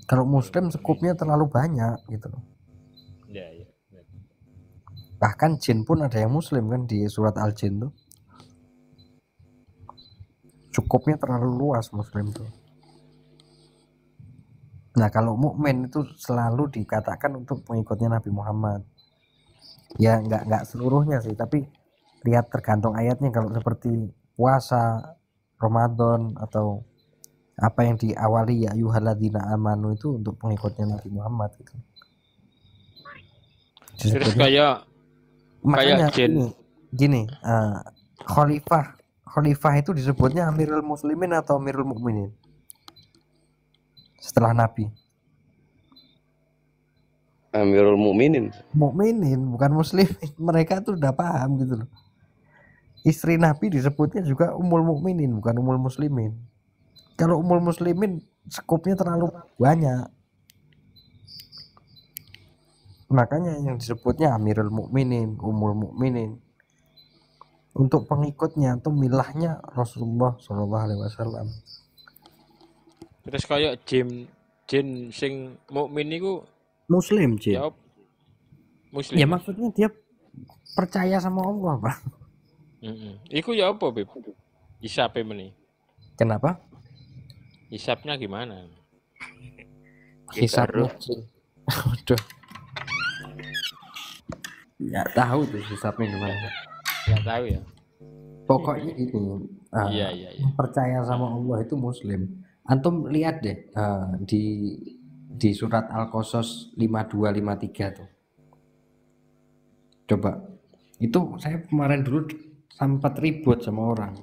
A: Kalau muslim sekupnya terlalu banyak gitu loh.
C: Iya, iya. Benar.
A: Bahkan jin pun ada yang muslim kan di surat Al-Jin tuh. Cukupnya terlalu luas muslim tuh. Nah kalau mukmin itu selalu dikatakan untuk pengikutnya Nabi Muhammad. Ya nggak seluruhnya sih, tapi lihat tergantung ayatnya. Kalau seperti puasa Ramadan atau apa yang diawali ya ayyuhalladzina amanu itu untuk pengikutnya Nabi Muhammad gitu.
C: Terus kayak
A: Makanya
C: jin.
A: gini, Khalifah itu disebutnya Amirul Muslimin atau Amirul Mukminin setelah Nabi.
B: Amirul Mukminin.
A: Mukminin bukan Muslimin. Mereka tuh udah paham gitu loh. Istri Nabi disebutnya juga Ummul Mukminin bukan Ummul Muslimin. Kalau Ummul Muslimin skopnya terlalu banyak. Makanya yang disebutnya Amirul Mukminin, Ummul Mukminin. Untuk pengikutnya atau milahnya Rasulullah SAW.
C: Terus kayak jin sing mukmin niku
A: Muslim jin.
C: ya Muslim.
A: Ya maksudnya dia percaya sama Allah, Pak.
C: Iku ya apa, Beb? Hisapnya meni.
A: Kenapa?
C: Hisapnya gimana?
A: Hisapnya. Waduh. Nggak tahu tuh hisapnya gimana.
C: Nggak tahu ya.
A: Pokoknya ini.
C: Iya.
A: Percaya sama Allah itu Muslim. Antum lihat deh di surat Al-Qasas 52-53 tuh. Coba. Itu saya kemarin dulu sempat ribut sama orang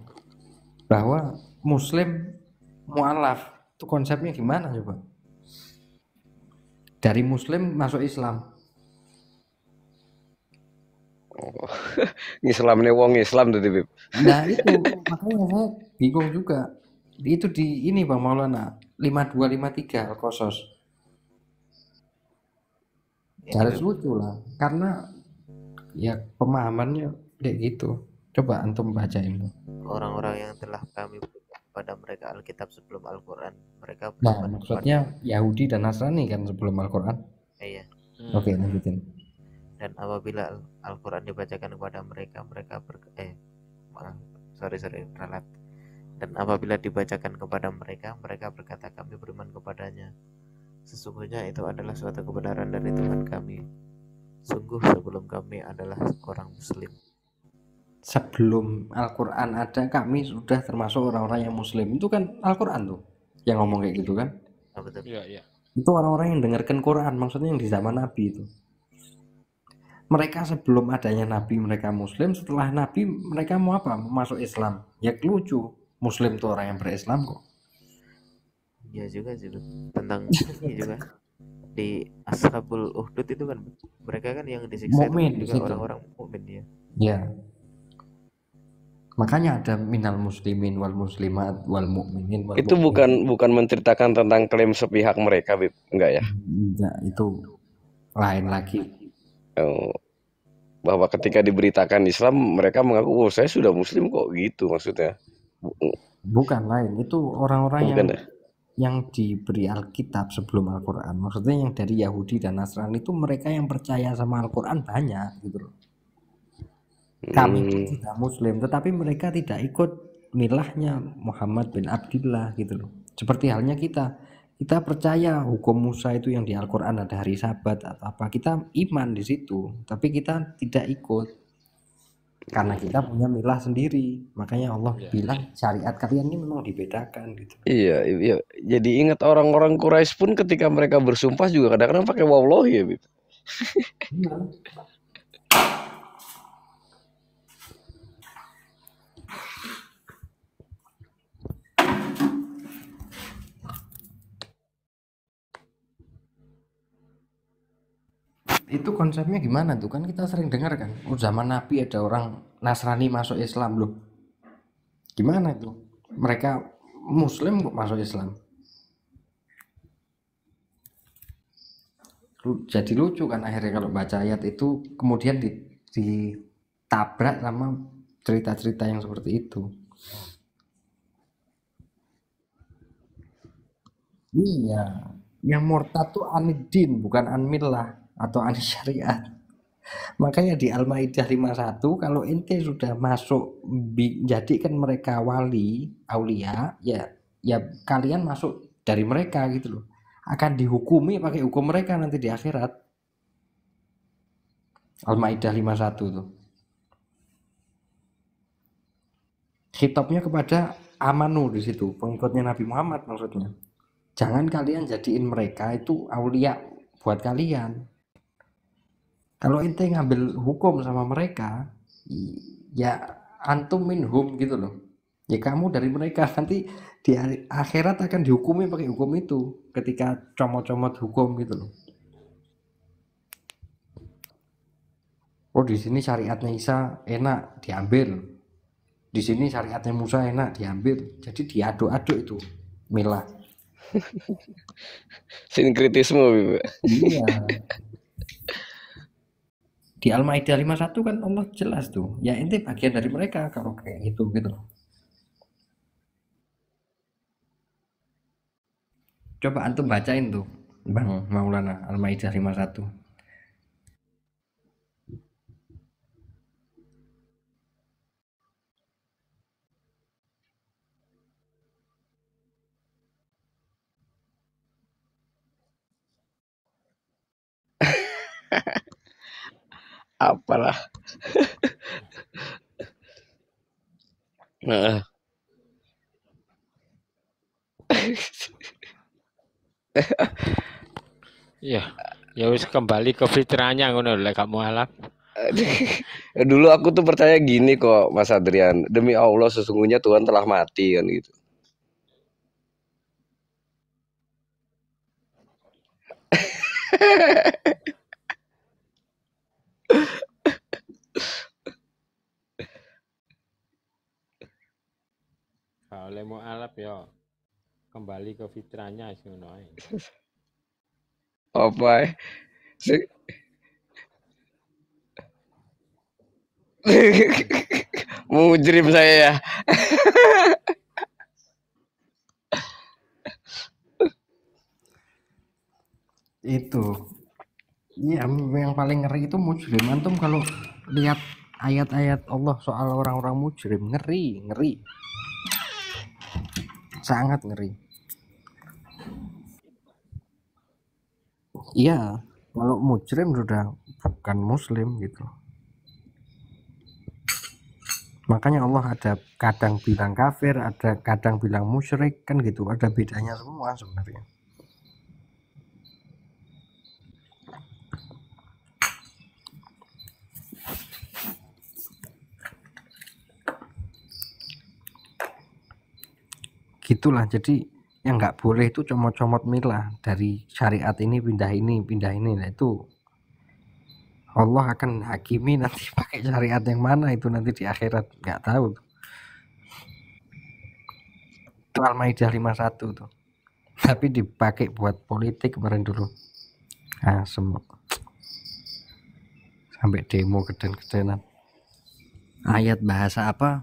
A: bahwa Muslim mu'alaf itu konsepnya gimana coba? Dari Muslim masuk Islam.
B: Oh, Islamnya wong Islam tuh, Bib.
A: Nah itu makanya saya bingung juga. Itu di ini Bang Maulana 5253 Al-Qasas. Harus lucu lah karena ya pemahamannya kayak gitu. Coba antum bacain.
D: Orang-orang yang telah kami pada mereka Alkitab sebelum Al-Quran, mereka
A: Nah maksudnya Yahudi dan Nasrani kan sebelum Al-Quran.
D: Iya.
A: Oke, lanjutin.
D: Dan apabila Al-Quran dibacakan kepada mereka, ralat. Dan apabila dibacakan kepada mereka, mereka berkata kami beriman kepadanya. Sesungguhnya itu adalah suatu kebenaran dari Tuhan kami. Sungguh sebelum kami adalah orang Muslim.
A: Sebelum Al-Quran ada, kami sudah termasuk orang-orang yang Muslim. Itu kan Al-Quran tuh yang ngomong kayak gitu kan.
D: Nah, betul.
C: Iya.
A: Itu orang-orang yang dengarkan Quran, maksudnya yang di zaman Nabi itu. Mereka sebelum adanya Nabi mereka Muslim, setelah Nabi mereka mau apa? Mau masuk Islam. Ya lucu, Muslim tuh orang yang berislam kok.
D: Ya juga tentang ini juga di Ashabul Ukhdud itu kan mereka kan yang disiksa
A: Mukmin
D: itu
A: di
D: juga
A: situ.
D: orang-orang mukmin ya.
A: Ya. Makanya ada minal muslimin wal muslimat wal mu'minin wal
B: Itu bukan menceritakan tentang klaim sepihak mereka, Bib. Enggak ya?
A: Enggak, itu lain lagi.
B: Bahwa ketika diberitakan Islam mereka mengaku saya sudah Muslim kok gitu maksudnya.
A: Bukan lain, itu orang-orang
B: Bukan
A: yang diberi Alkitab sebelum Al-Quran. Maksudnya yang dari Yahudi dan Nasrani itu mereka yang percaya sama Al-Quran banyak gitu loh. Kami pun sudah Muslim, tetapi mereka tidak ikut milahnya Muhammad bin Abdullah gitu loh. Seperti halnya kita Kita percaya hukum Musa itu yang di Al-Quran ada hari Sabat atau apa, kita iman di situ, tapi kita tidak ikut karena kita punya milah sendiri. Makanya Allah
C: Ya.
A: bilang syariat kalian ini memang dibedakan gitu.
B: Iya, iya. Jadi ingat orang-orang Quraisy pun ketika mereka bersumpah juga kadang-kadang pakai wallahi ya, Bib.
A: Itu konsepnya gimana tuh? Kan kita sering dengar kan, zaman Nabi ada orang Nasrani masuk Islam loh. Gimana itu? Mereka Muslim kok masuk Islam? Jadi lucu kan akhirnya kalau baca ayat itu kemudian ditabrak sama cerita-cerita yang seperti itu. Iya, yang murtad tuh anidin bukan anmillah atau anisyariat. Makanya di Al-Maidah 51 kalau ente sudah masuk jadikan mereka wali, aulia, ya kalian masuk dari mereka gitu loh. Akan dihukumi pakai hukum mereka nanti di akhirat. Al-Maidah 51 tuh. Khitabnya kepada amanu di situ, pengikutnya Nabi Muhammad maksudnya. Jangan kalian jadiin mereka itu aulia buat kalian. Kalau ente ngambil hukum sama mereka, ya antum minhum gitu loh. Ya kamu dari mereka, nanti di akhirat akan dihukumi pakai hukum itu ketika comot-comot hukum gitu loh. Oh di sini syariatnya Isa enak diambil, di sini syariatnya Musa enak diambil, jadi diaduk-aduk itu milah.
B: Sinkritisme, Bib.
A: Iya. Di Al-Maidah 51 kan Allah jelas tuh, ya ente bagian dari mereka kalau kayak gitu gitu loh. Coba antum bacain tuh Bang Maulana Al-Maidah 51.
B: Apalah. Heeh.
C: Iya. Ya wis kembali ke fitrahnya ngono lek gak mualaf.
B: Dulu aku tuh percaya gini kok, Mas Adrian. Demi Allah sesungguhnya Tuhan telah mati kan gitu.
C: Kalau oleh mualaf ya kembali ke fitrahnya sing ngono ae.
B: Apa ya? Mujrim saya ya.
A: Itu iya yang paling ngeri itu mujrim. Antum kalau lihat ayat-ayat Allah soal orang-orang mujrim ngeri sangat ngeri. Iya, kalau mujrim sudah bukan muslim gitu. Makanya Allah ada kadang bilang kafir, ada kadang bilang musyrik kan gitu, ada bedanya semua sebenarnya. Gitulah, jadi yang nggak boleh itu comot-comot milah dari syariat ini pindah ini. Nah itu Allah akan hakimi nanti pakai syariat yang mana itu nanti di akhirat nggak tahu. Itu Al-Maidah 51 tuh. Tapi dipakai buat politik kemarin dulu. Nah, sampai demo geden-gedenan. Ayat bahasa apa?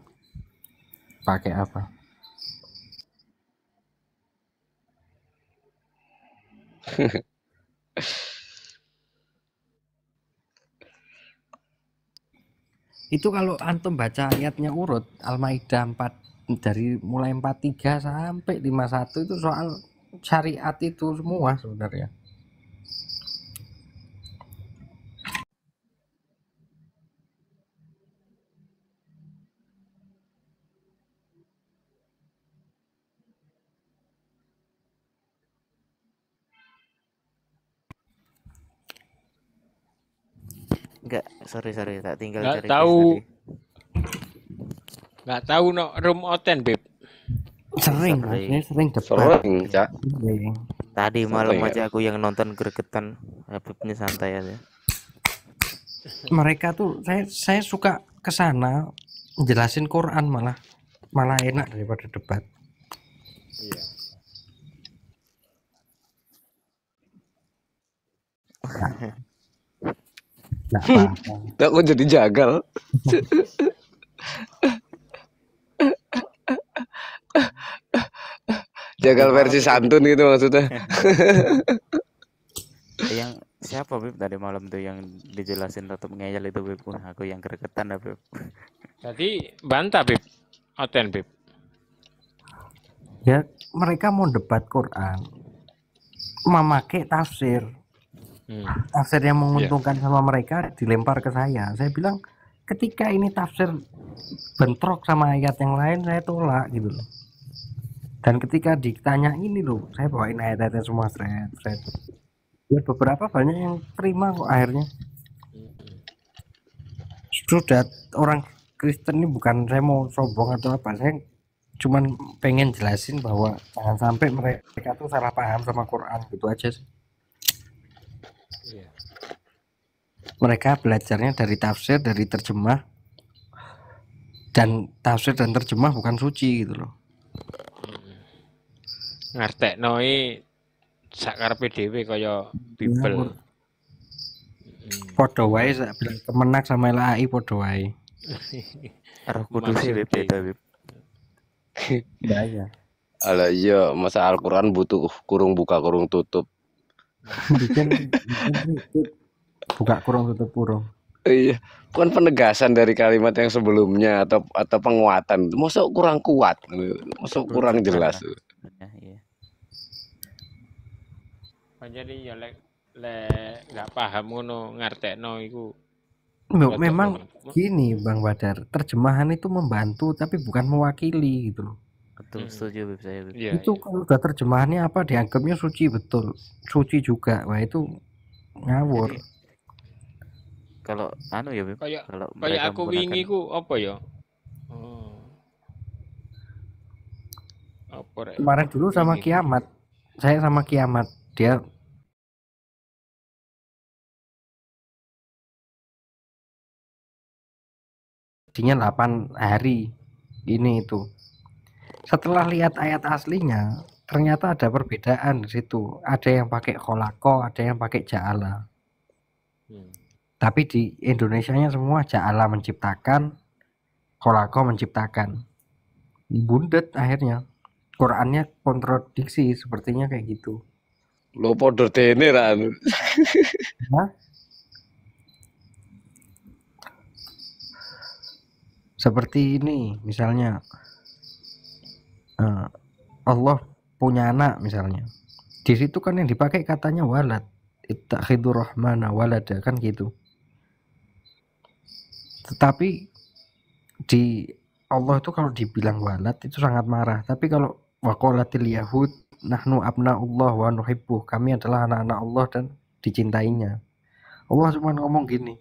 A: Pakai apa? Itu kalau antum baca ayatnya urut Al-Maidah 4 dari mulai 43 sampai 51 itu soal syariat itu semua sebenarnya.
D: Enggak, sorry tak tinggal
C: Nggak
D: cari
C: tahu,
D: tadi.
C: nggak tahu no room oten Beb.
A: Sering,
D: Sering.
A: saya sering debat.
B: Sering, Cak.
A: Sering.
D: Tadi malam
B: Sering,
D: aja aku yang nonton gregetan, Habibnya santai aja.
A: Mereka tuh saya suka ke sana jelasin Quran malah enak daripada debat.
C: Iya.
A: Nggak apa-apa.
B: Nggak, kok jadi jagal. Jagal versi santun gitu maksudnya.
D: Yang siapa Bib tadi malam tuh yang dijelasin tetap ngeyel itu Bib? Wah, aku yang gregetan dah Bib.
C: Tadi bantah Beb, oten Beb.
A: Ya mereka mau debat Quran, memakai tafsir yang menguntungkan sama mereka dilempar ke saya. Saya bilang ketika ini tafsir bentrok sama ayat yang lain saya tolak gitu loh. Dan ketika ditanya ini loh, saya bawain ayat-ayatnya semua thread. Ya beberapa banyak yang terima kok akhirnya. Sudah orang Kristen ini bukan saya mau sombong atau apa, saya cuman pengen jelasin bahwa jangan sampai mereka tuh salah paham sama Quran gitu aja sih.
C: Iya.
A: Mereka belajarnya dari tafsir, dari terjemah, dan tafsir dan terjemah bukan suci gitu loh.
C: Ngartekno sakarepe dhewe kaya Bible.
A: Podo wae sak bilang Kemenak sama LAI podo wae.
D: Roh Kudus sih Bib beda Bib.
A: Ya.
B: Alah iya, masa Al-Quran butuh kurung buka kurung tutup.
A: Bikin buka kurung tutup kurung.
B: Iya, bukan penegasan dari kalimat yang sebelumnya atau penguatan. Masuk kurang kuat, masuk kurang jelas.
D: Iya.
C: Jadi ya lek nggak paham ngono ngartekno iku.
A: Memang gini Bang Badar, terjemahan itu membantu tapi bukan mewakili gitu loh.
D: Betul, setuju Bib saya Bib.
C: Iya,
A: Itu kalau udah terjemahannya apa dianggapnya suci, betul. Suci juga. Wah itu ngawur.
D: Jadi, kalau anu ya Bib, kalau
C: kayak aku wingi ku apa ya? Apa rek?
A: Kemarin dulu sama Kiamat. Saya sama Kiamat, dia dinya 8 hari ini itu. Setelah lihat ayat aslinya, ternyata ada perbedaan di situ. Ada yang pakai kholako, ada yang pakai ja'ala. Tapi di Indonesianya semua ja'ala menciptakan, kholako menciptakan. Bundet akhirnya. Qurannya kontradiksi sepertinya kayak gitu.
B: Lo podo dene ra.
A: Seperti ini misalnya Allah punya anak misalnya, di situ kan yang dipakai katanya walad, ittakhidur rahmana walada kan gitu. Tetapi di Allah itu kalau dibilang walad itu sangat marah. Tapi kalau waqalatil yahud nahnu abnaullah wa nuhibbuh, kami adalah anak-anak Allah dan dicintainya. Allah cuma ngomong gini,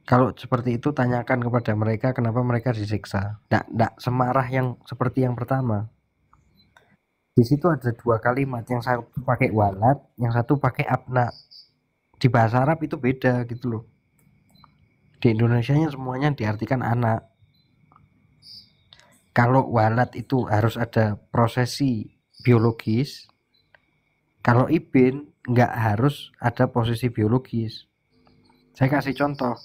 A: kalau seperti itu tanyakan kepada mereka kenapa mereka disiksa. Nggak semarah yang seperti yang pertama. Di situ ada dua kalimat, yang satu pakai walad, yang satu pakai abna. Di bahasa Arab itu beda gitu loh. Di Indonesianya semuanya diartikan anak. Kalau walad itu harus ada prosesi biologis. Kalau ibn nggak harus ada posisi biologis. Saya kasih contoh,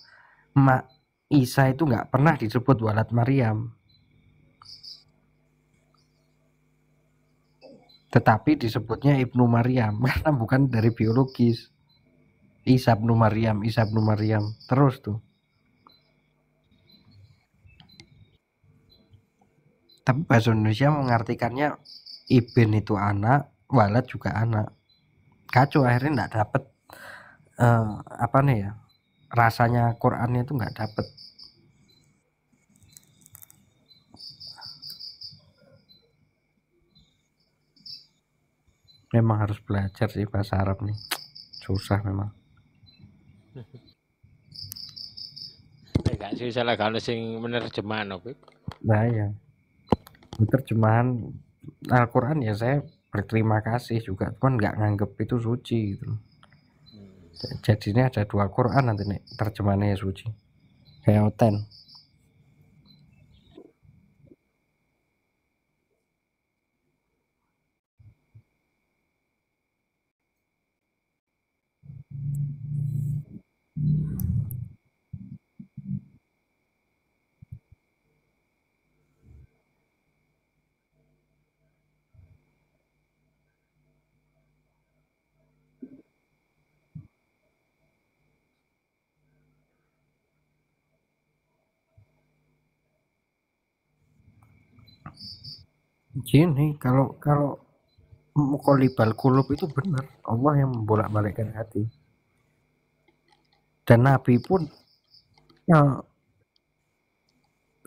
A: Mak Isa itu nggak pernah disebut walad Maryam, tetapi disebutnya Ibnu Maryam karena bukan dari biologis. Isa ibnu Maryam terus tuh. Tapi bahasa Indonesia mengartikannya ibn itu anak, walad juga anak. Kacau, akhirnya nggak dapet apa nih ya, rasanya Qurannya itu nggak dapet. Memang harus belajar sih bahasa Arab nih, susah memang.
C: Gak sih salah kalau sing menerjemahan Bib.
A: Nah ya, terjemahan Al-Quran ya saya berterima kasih juga, cuman nggak nganggep itu suci gitu. Jadinya ada 2 Quran nanti nih terjemahannya suci kayak oten. Gini, kalau mukolibal kulub itu benar, Allah yang membolak-balikkan hati. Dan Nabi pun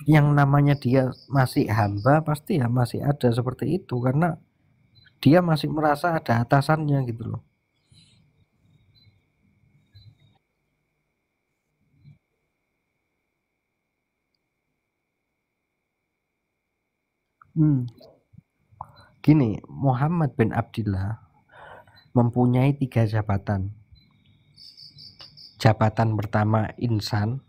A: yang namanya dia masih hamba pasti ya masih ada seperti itu, karena dia masih merasa ada atasannya gitu loh. Gini, Muhammad bin Abdillah mempunyai 3 jabatan. Jabatan pertama insan,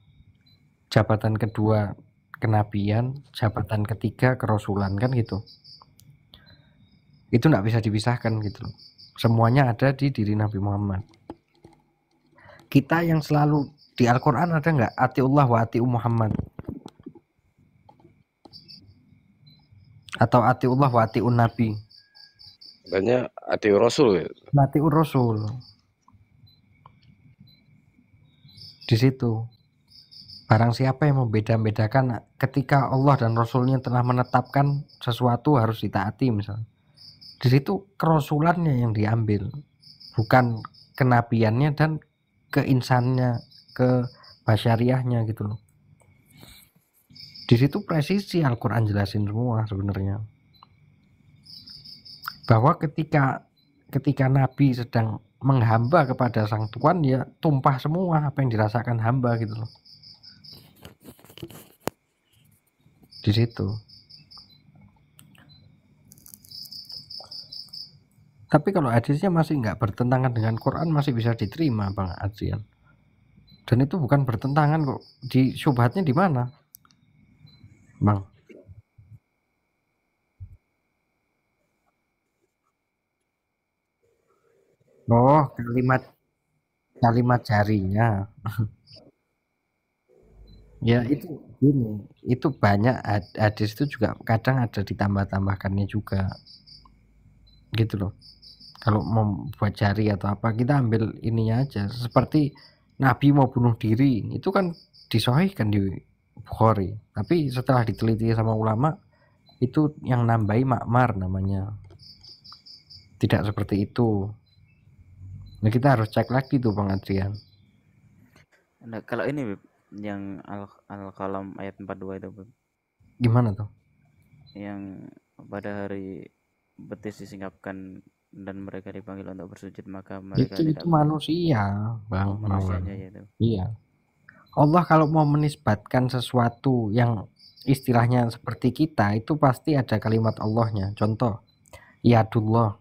A: jabatan kedua kenabian, jabatan ketiga kerasulan, kan gitu. Itu nggak bisa dipisahkan gitu loh. Semuanya ada di diri Nabi Muhammad. Kita yang selalu di Al-Quran ada nggak atiullah wa atiu Muhammad, atau atiullah wa atiun Nabi?
B: Banyak ati Rasul ya.
A: Atiur Rasul. Di situ barang siapa yang membeda-bedakan ketika Allah dan Rasulnya telah menetapkan sesuatu harus ditaati misalnya, di situ kerasulannya yang diambil, bukan kenabiannya dan keinsannya, ke basyariahnya gitu loh. Di situ presisi Al-Quran jelasin semua sebenarnya, bahwa ketika Nabi sedang menghamba kepada sang Tuhan, ya tumpah semua apa yang dirasakan hamba gitu loh. Di situ. Tapi kalau hadisnya masih nggak bertentangan dengan Quran masih bisa diterima, Bang Adrian. Dan itu bukan bertentangan kok. Di syubhatnya di mana, Bang? Oh, kalimat jarinya. Ya itu gini, itu banyak hadis itu juga kadang ada ditambah-tambahkannya juga. Gitu loh. Kalau mau buat jari atau apa, kita ambil ininya aja. Seperti Nabi mau bunuh diri, itu kan disahihkan di Bukhari. Tapi setelah diteliti sama ulama, itu yang nambahi Ma'mar namanya. Tidak seperti itu. Nah, kita harus cek lagi tuh Bang Adrian.
D: Nah, kalau ini Beb, yang Al-Qalam ayat 42 itu Beb,
A: Gimana tuh?
D: yang pada hari betis disingkapkan dan mereka dipanggil untuk bersujud, maka mereka
A: Itu
D: tidak
A: manusia, Bang.
D: manusianya ya itu.
A: Iya. Allah kalau mau menisbatkan sesuatu yang istilahnya seperti kita, itu pasti ada kalimat Allahnya. Contoh, yadullah,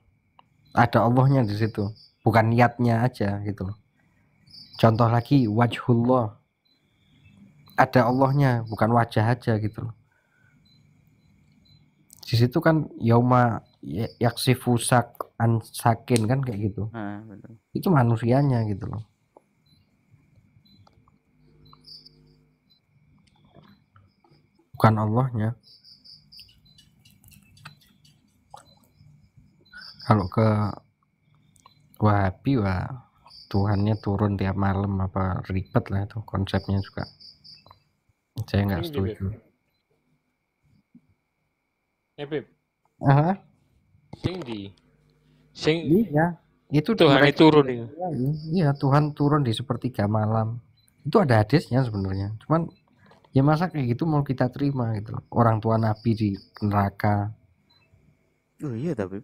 A: ada Allahnya di situ, bukan niatnya aja gitu loh. Contoh lagi, wajhullah, ada Allahnya, bukan wajah aja gitu loh. Di situ kan yauma yaksifu an sakin kan kayak gitu.
D: Betul.
A: Itu manusianya gitu loh. Bukan Allahnya. Kalau ke Wahabi, wah Tuhannya turun tiap malam, apa ribet lah itu konsepnya juga. Saya nggak setuju.
C: Beb.
A: Aha.
C: Sing di Sing
A: Iya, itu
C: Tuhan
A: mereka
C: turun itu.
A: iya Tuhan turun di sepertiga malam. Itu ada hadisnya sebenarnya. Cuman ya masa kayak gitu mau kita terima gitu loh. Orang tua Nabi di neraka.
D: Oh iya tapi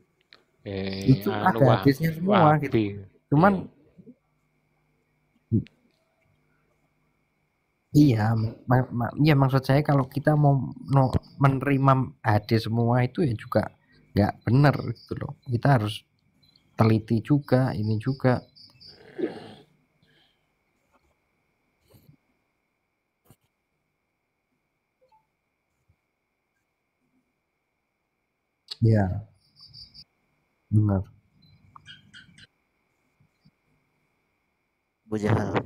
A: Itu
C: Anu
A: ada hadisnya semua gitu.
C: Wahabi.
A: Cuman iya, ya maksud saya kalau kita mau menerima hadis semua itu ya juga nggak benar gitu loh. Kita harus teliti juga, ini juga. Ya, benar.
D: Abu Jahal.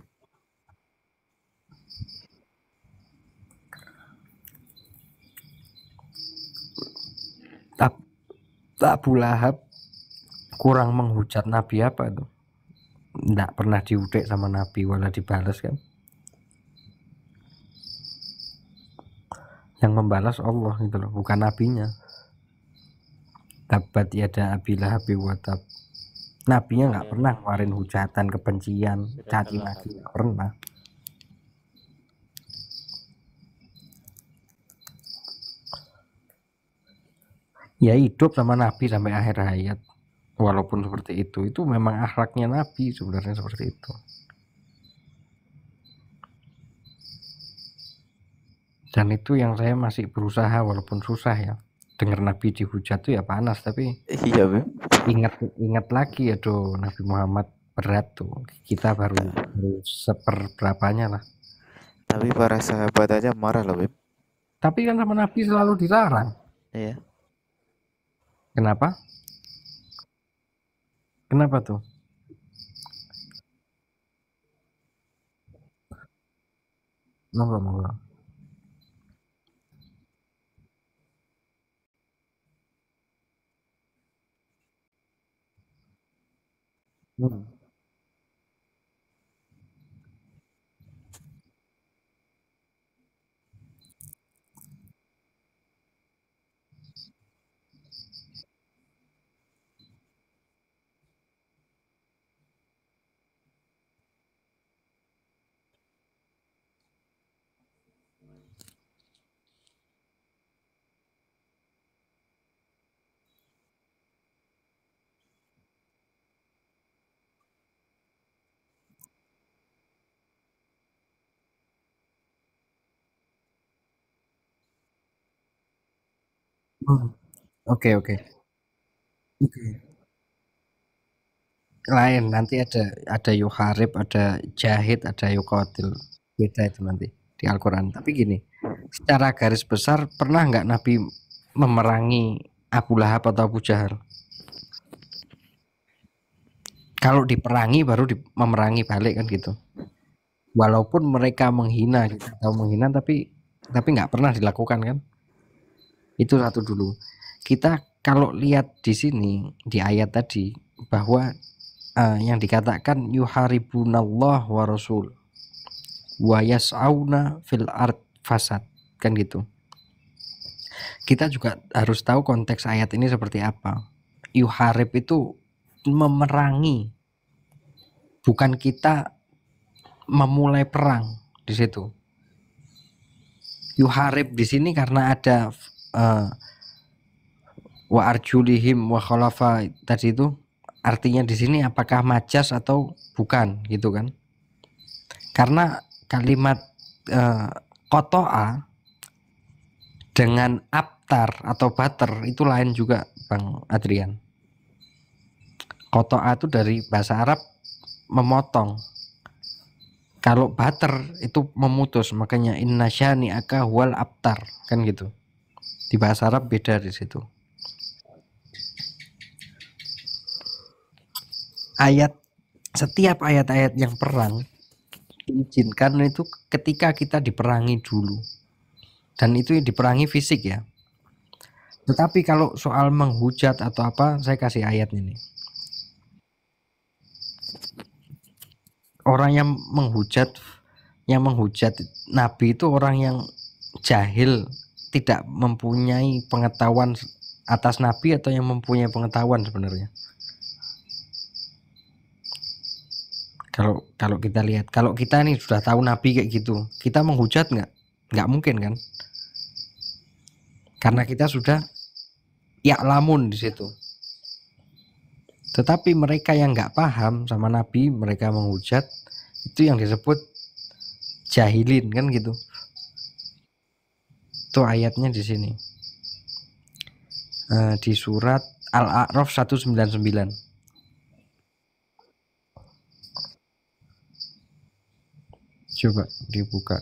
A: Abu Lahab kurang menghujat Nabi apa tuh? Nggak pernah diudek sama Nabi wala dibalas kan? Yang membalas Allah gitu loh, bukan nabinya. Tabat yada Abi Lahab wa tab. Nabinya nggak pernah ngeluarin hujatan, kebencian, caci maki, nggak pernah. Ya hidup sama Nabi sampai akhir hayat. Walaupun seperti itu memang akhlaknya Nabi sebenarnya seperti itu. Dan itu yang saya masih berusaha walaupun susah ya. Dengar Nabi dihujat tuh ya panas, tapi
D: Iya Beb.
A: ingat lagi ya tuh Nabi Muhammad berat tuh. Kita baru seperberapanya lah.
D: Tapi para sahabat aja marah loh Beb.
A: Tapi kan sama Nabi selalu dilarang.
D: Iya.
A: Kenapa? Kenapa tuh? Monggo. Oke. Lain nanti ada yuharib, ada jahid, ada yuqatil. Beda itu nanti di Al-Qur'an. Tapi gini, secara garis besar pernah nggak Nabi memerangi Abu Lahab atau Abu Jahal? Kalau diperangi baru memerangi balik kan gitu. Walaupun mereka menghina gitu, atau menghina tapi nggak pernah dilakukan kan? Itu satu dulu. Kita kalau lihat di sini di ayat tadi bahwa yang dikatakan yuharibunallah wa rasul wa yas'auna fil ard fasad kan gitu. Kita juga harus tahu konteks ayat ini seperti apa. Yuharib itu memerangi, bukan kita memulai perang di situ. Yuharib di sini karena ada wa arjulihim wa khalafa tadi itu, artinya di sini apakah majas atau bukan gitu kan? Karena kalimat kotoa dengan abtar atau bater itu lain juga Bang Adrian. Kotoa itu dari bahasa Arab memotong. Kalau bater itu memutus, makanya inna syani'aka wal abtar kan gitu. Di bahasa Arab beda di situ. Setiap ayat-ayat yang perang diizinkan itu ketika kita diperangi dulu. Dan itu diperangi fisik ya. Tetapi kalau soal menghujat atau apa, saya kasih ayat ini. Orang yang menghujat Nabi itu orang yang jahil, tidak mempunyai pengetahuan atas Nabi atau yang mempunyai pengetahuan sebenarnya. Kalau kalau kita lihat, kalau kita nih sudah tahu Nabi kayak gitu, kita menghujat nggak? Nggak mungkin kan? Karena kita sudah ya'lamun di situ. Tetapi mereka yang nggak paham sama Nabi, mereka menghujat, itu yang disebut jahilin kan gitu. Itu ayatnya di sini. Di surat Al-A'raf 199. Coba dibuka.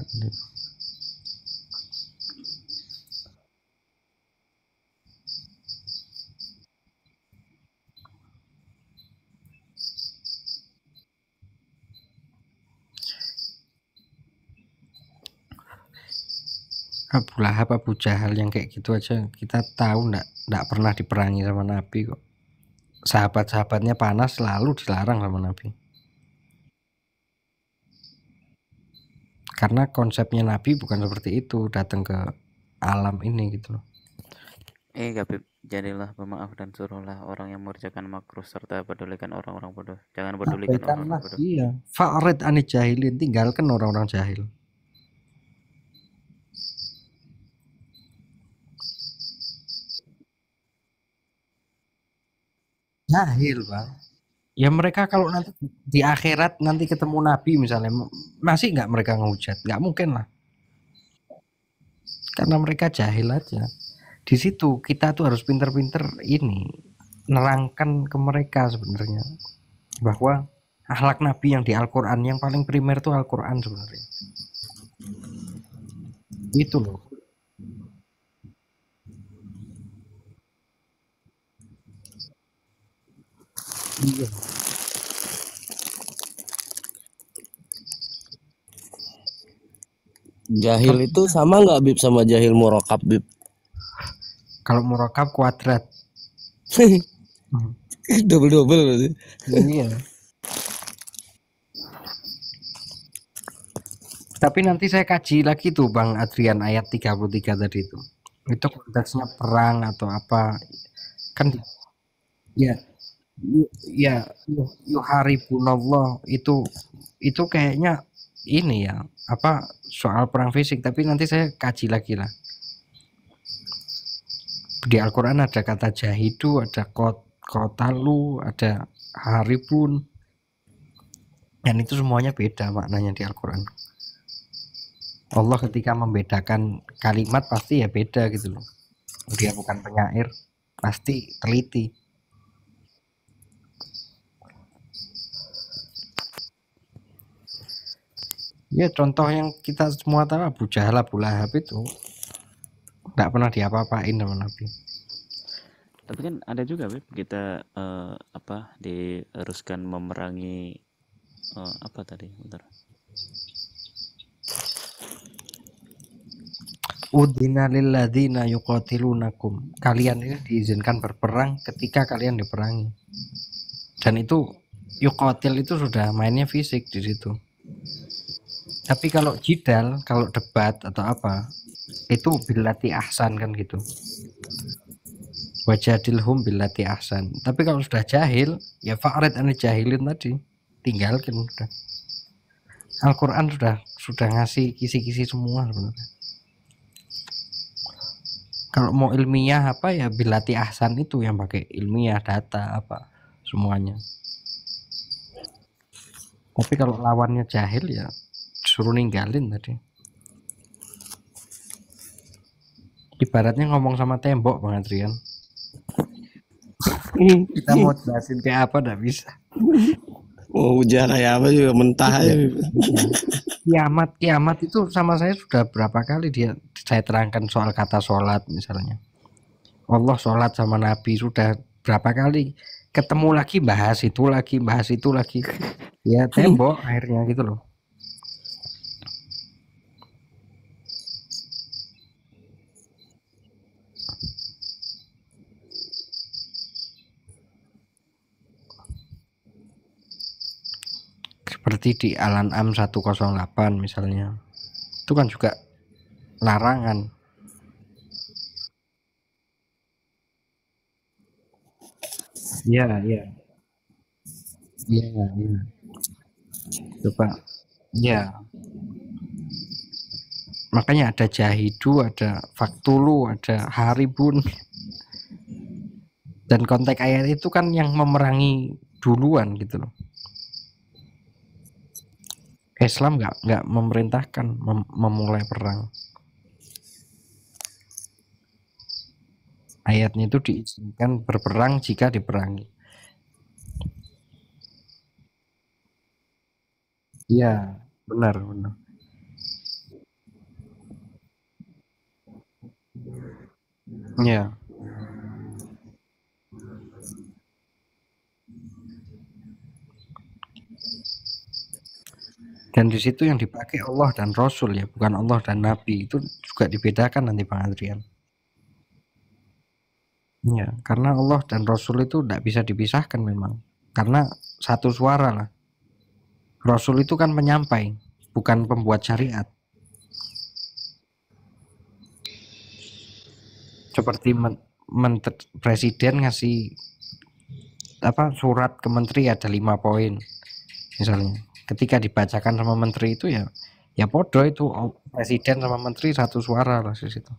A: Abu Lahab, Abu Jahal yang kayak gitu aja kita tahu ndak pernah diperangi sama Nabi kok. Sahabat-sahabatnya panas selalu dilarang sama Nabi. Karena konsepnya Nabi bukan seperti itu, datang ke alam ini gitu loh.
D: Gabib, jadilah pemaaf dan suruhlah orang yang mengerjakan makruh serta pedulikan orang-orang bodoh. Jangan pedulikan orang-orang bodoh.
A: Iya. Fa'rid anil jahilin, tinggalkan orang-orang jahil. Jahil, Bang. Ya mereka kalau nanti di akhirat nanti ketemu Nabi misalnya, masih nggak mereka ngehujat? Nggak mungkin lah. Karena mereka jahil aja. Di situ kita tuh harus pinter-pinter ini nerangkan ke mereka sebenarnya bahwa akhlak Nabi yang di Al-Quran yang paling primer tuh Al-Quran sebenarnya. Itu loh. Iya.
B: Jahil itu sama nggak Bib sama jahil murakab Bib?
A: Kalau murakab kuadrat.
B: Double berarti.
A: Iya. Tapi nanti saya kaji lagi tuh Bang Adrian ayat 33 tadi itu. Itu konteksnya perang atau apa? Kan ya ya yuharibunallah itu kayaknya ini ya apa soal perang fisik, tapi nanti saya kaji lagi lah. Di Al-Quran ada kata jahidu, ada kotalu, ada haribun, dan itu semuanya beda maknanya di Al-Quran. Allah ketika membedakan kalimat pasti ya beda gitu loh. Dia bukan penyair, pasti teliti. Ya contoh yang kita semua tahu Abu Jahal, Abu Lahab itu nggak pernah diapa-apain sama Nabi.
D: Tapi kan ada juga Beb, kita diharuskan memerangi apa tadi? Bentar.
A: Udhina lilladzina yuqatilunakum. Kalian ini diizinkan berperang ketika kalian diperangi. Dan itu yuqatil itu sudah mainnya fisik di situ. Tapi kalau jidal, kalau debat atau apa, itu billati ahsan kan gitu. Wajadilhum billati ahsan. Tapi kalau sudah jahil, ya fa'rid anil jahilin tadi, tinggalkan udah. Al-Quran sudah ngasih kisi-kisi semua sebenarnya. Kalau mau ilmiah apa ya billati ahsan itu yang pakai ilmiah data apa semuanya. Tapi kalau lawannya jahil ya suruh ninggalin tadi. Ibaratnya ngomong sama tembok Bang Adrian. Kita mau jelasin kayak apa nggak bisa.
B: Mau hujan ya apa juga mentah aja.
A: Kiamat itu sama saya sudah berapa kali saya terangkan soal kata sholat misalnya. Allah sholat sama Nabi sudah berapa kali ketemu lagi bahas itu lagi. Ya tembok akhirnya gitu loh. Seperti di Al-An'am 108 misalnya. Itu kan juga larangan. Iya. Coba, ya, makanya ada jahidu, ada faktulu, ada haribun, dan konteks ayat itu kan yang memerangi duluan gitu loh. Islam nggak memerintahkan memulai perang. Ayatnya itu diizinkan berperang jika diperangi. Iya, benar benar. Iya. Dan di situ yang dipakai Allah dan Rasul ya, bukan Allah dan Nabi. Itu juga dibedakan nanti Bang Adrian. Ya, karena Allah dan Rasul itu tidak bisa dipisahkan memang. Karena satu suara lah. Rasul itu kan penyampai, bukan pembuat syariat. Seperti presiden ngasih surat ke menteri ada 5 poin misalnya. Ketika dibacakan sama menteri itu ya podo itu presiden sama menteri satu suara lah di situ.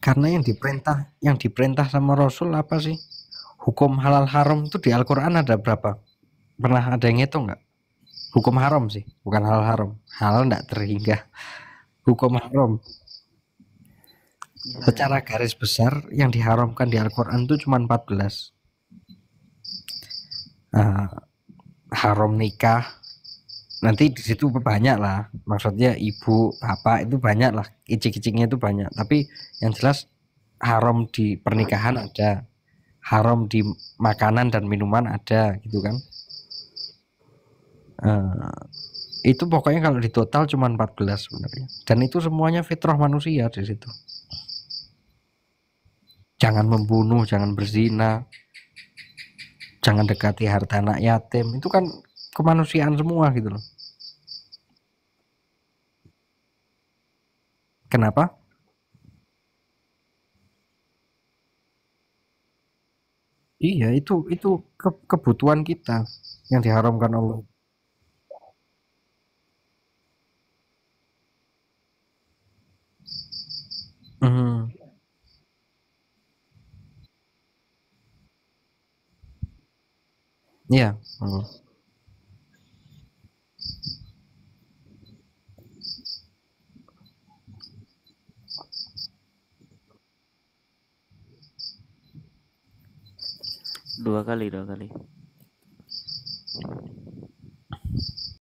A: Karena yang diperintah sama Rasul apa sih? Hukum halal haram itu di Al-Quran ada berapa? Pernah ada yang ngitung nggak? Hukum haram sih, bukan halal haram. Halal nggak terhingga. Hukum haram. Secara garis besar yang diharamkan di Al-Quran itu cuma 14. Haram nikah. Nanti di situ banyak lah. Maksudnya ibu, bapak itu banyak lah. Icik-iciknya itu banyak. Tapi yang jelas haram di pernikahan ada. Haram di makanan dan minuman ada gitu kan. Itu pokoknya kalau di total cuma 14 sebenarnya. Dan itu semuanya fitrah manusia di situ. Jangan membunuh, jangan berzina, jangan dekati harta anak yatim. Itu kan kemanusiaan semua gitu loh. Kenapa? Iya, itu kebutuhan kita yang diharamkan Allah. Hmm. Iya. Hmm.
D: Dua kali.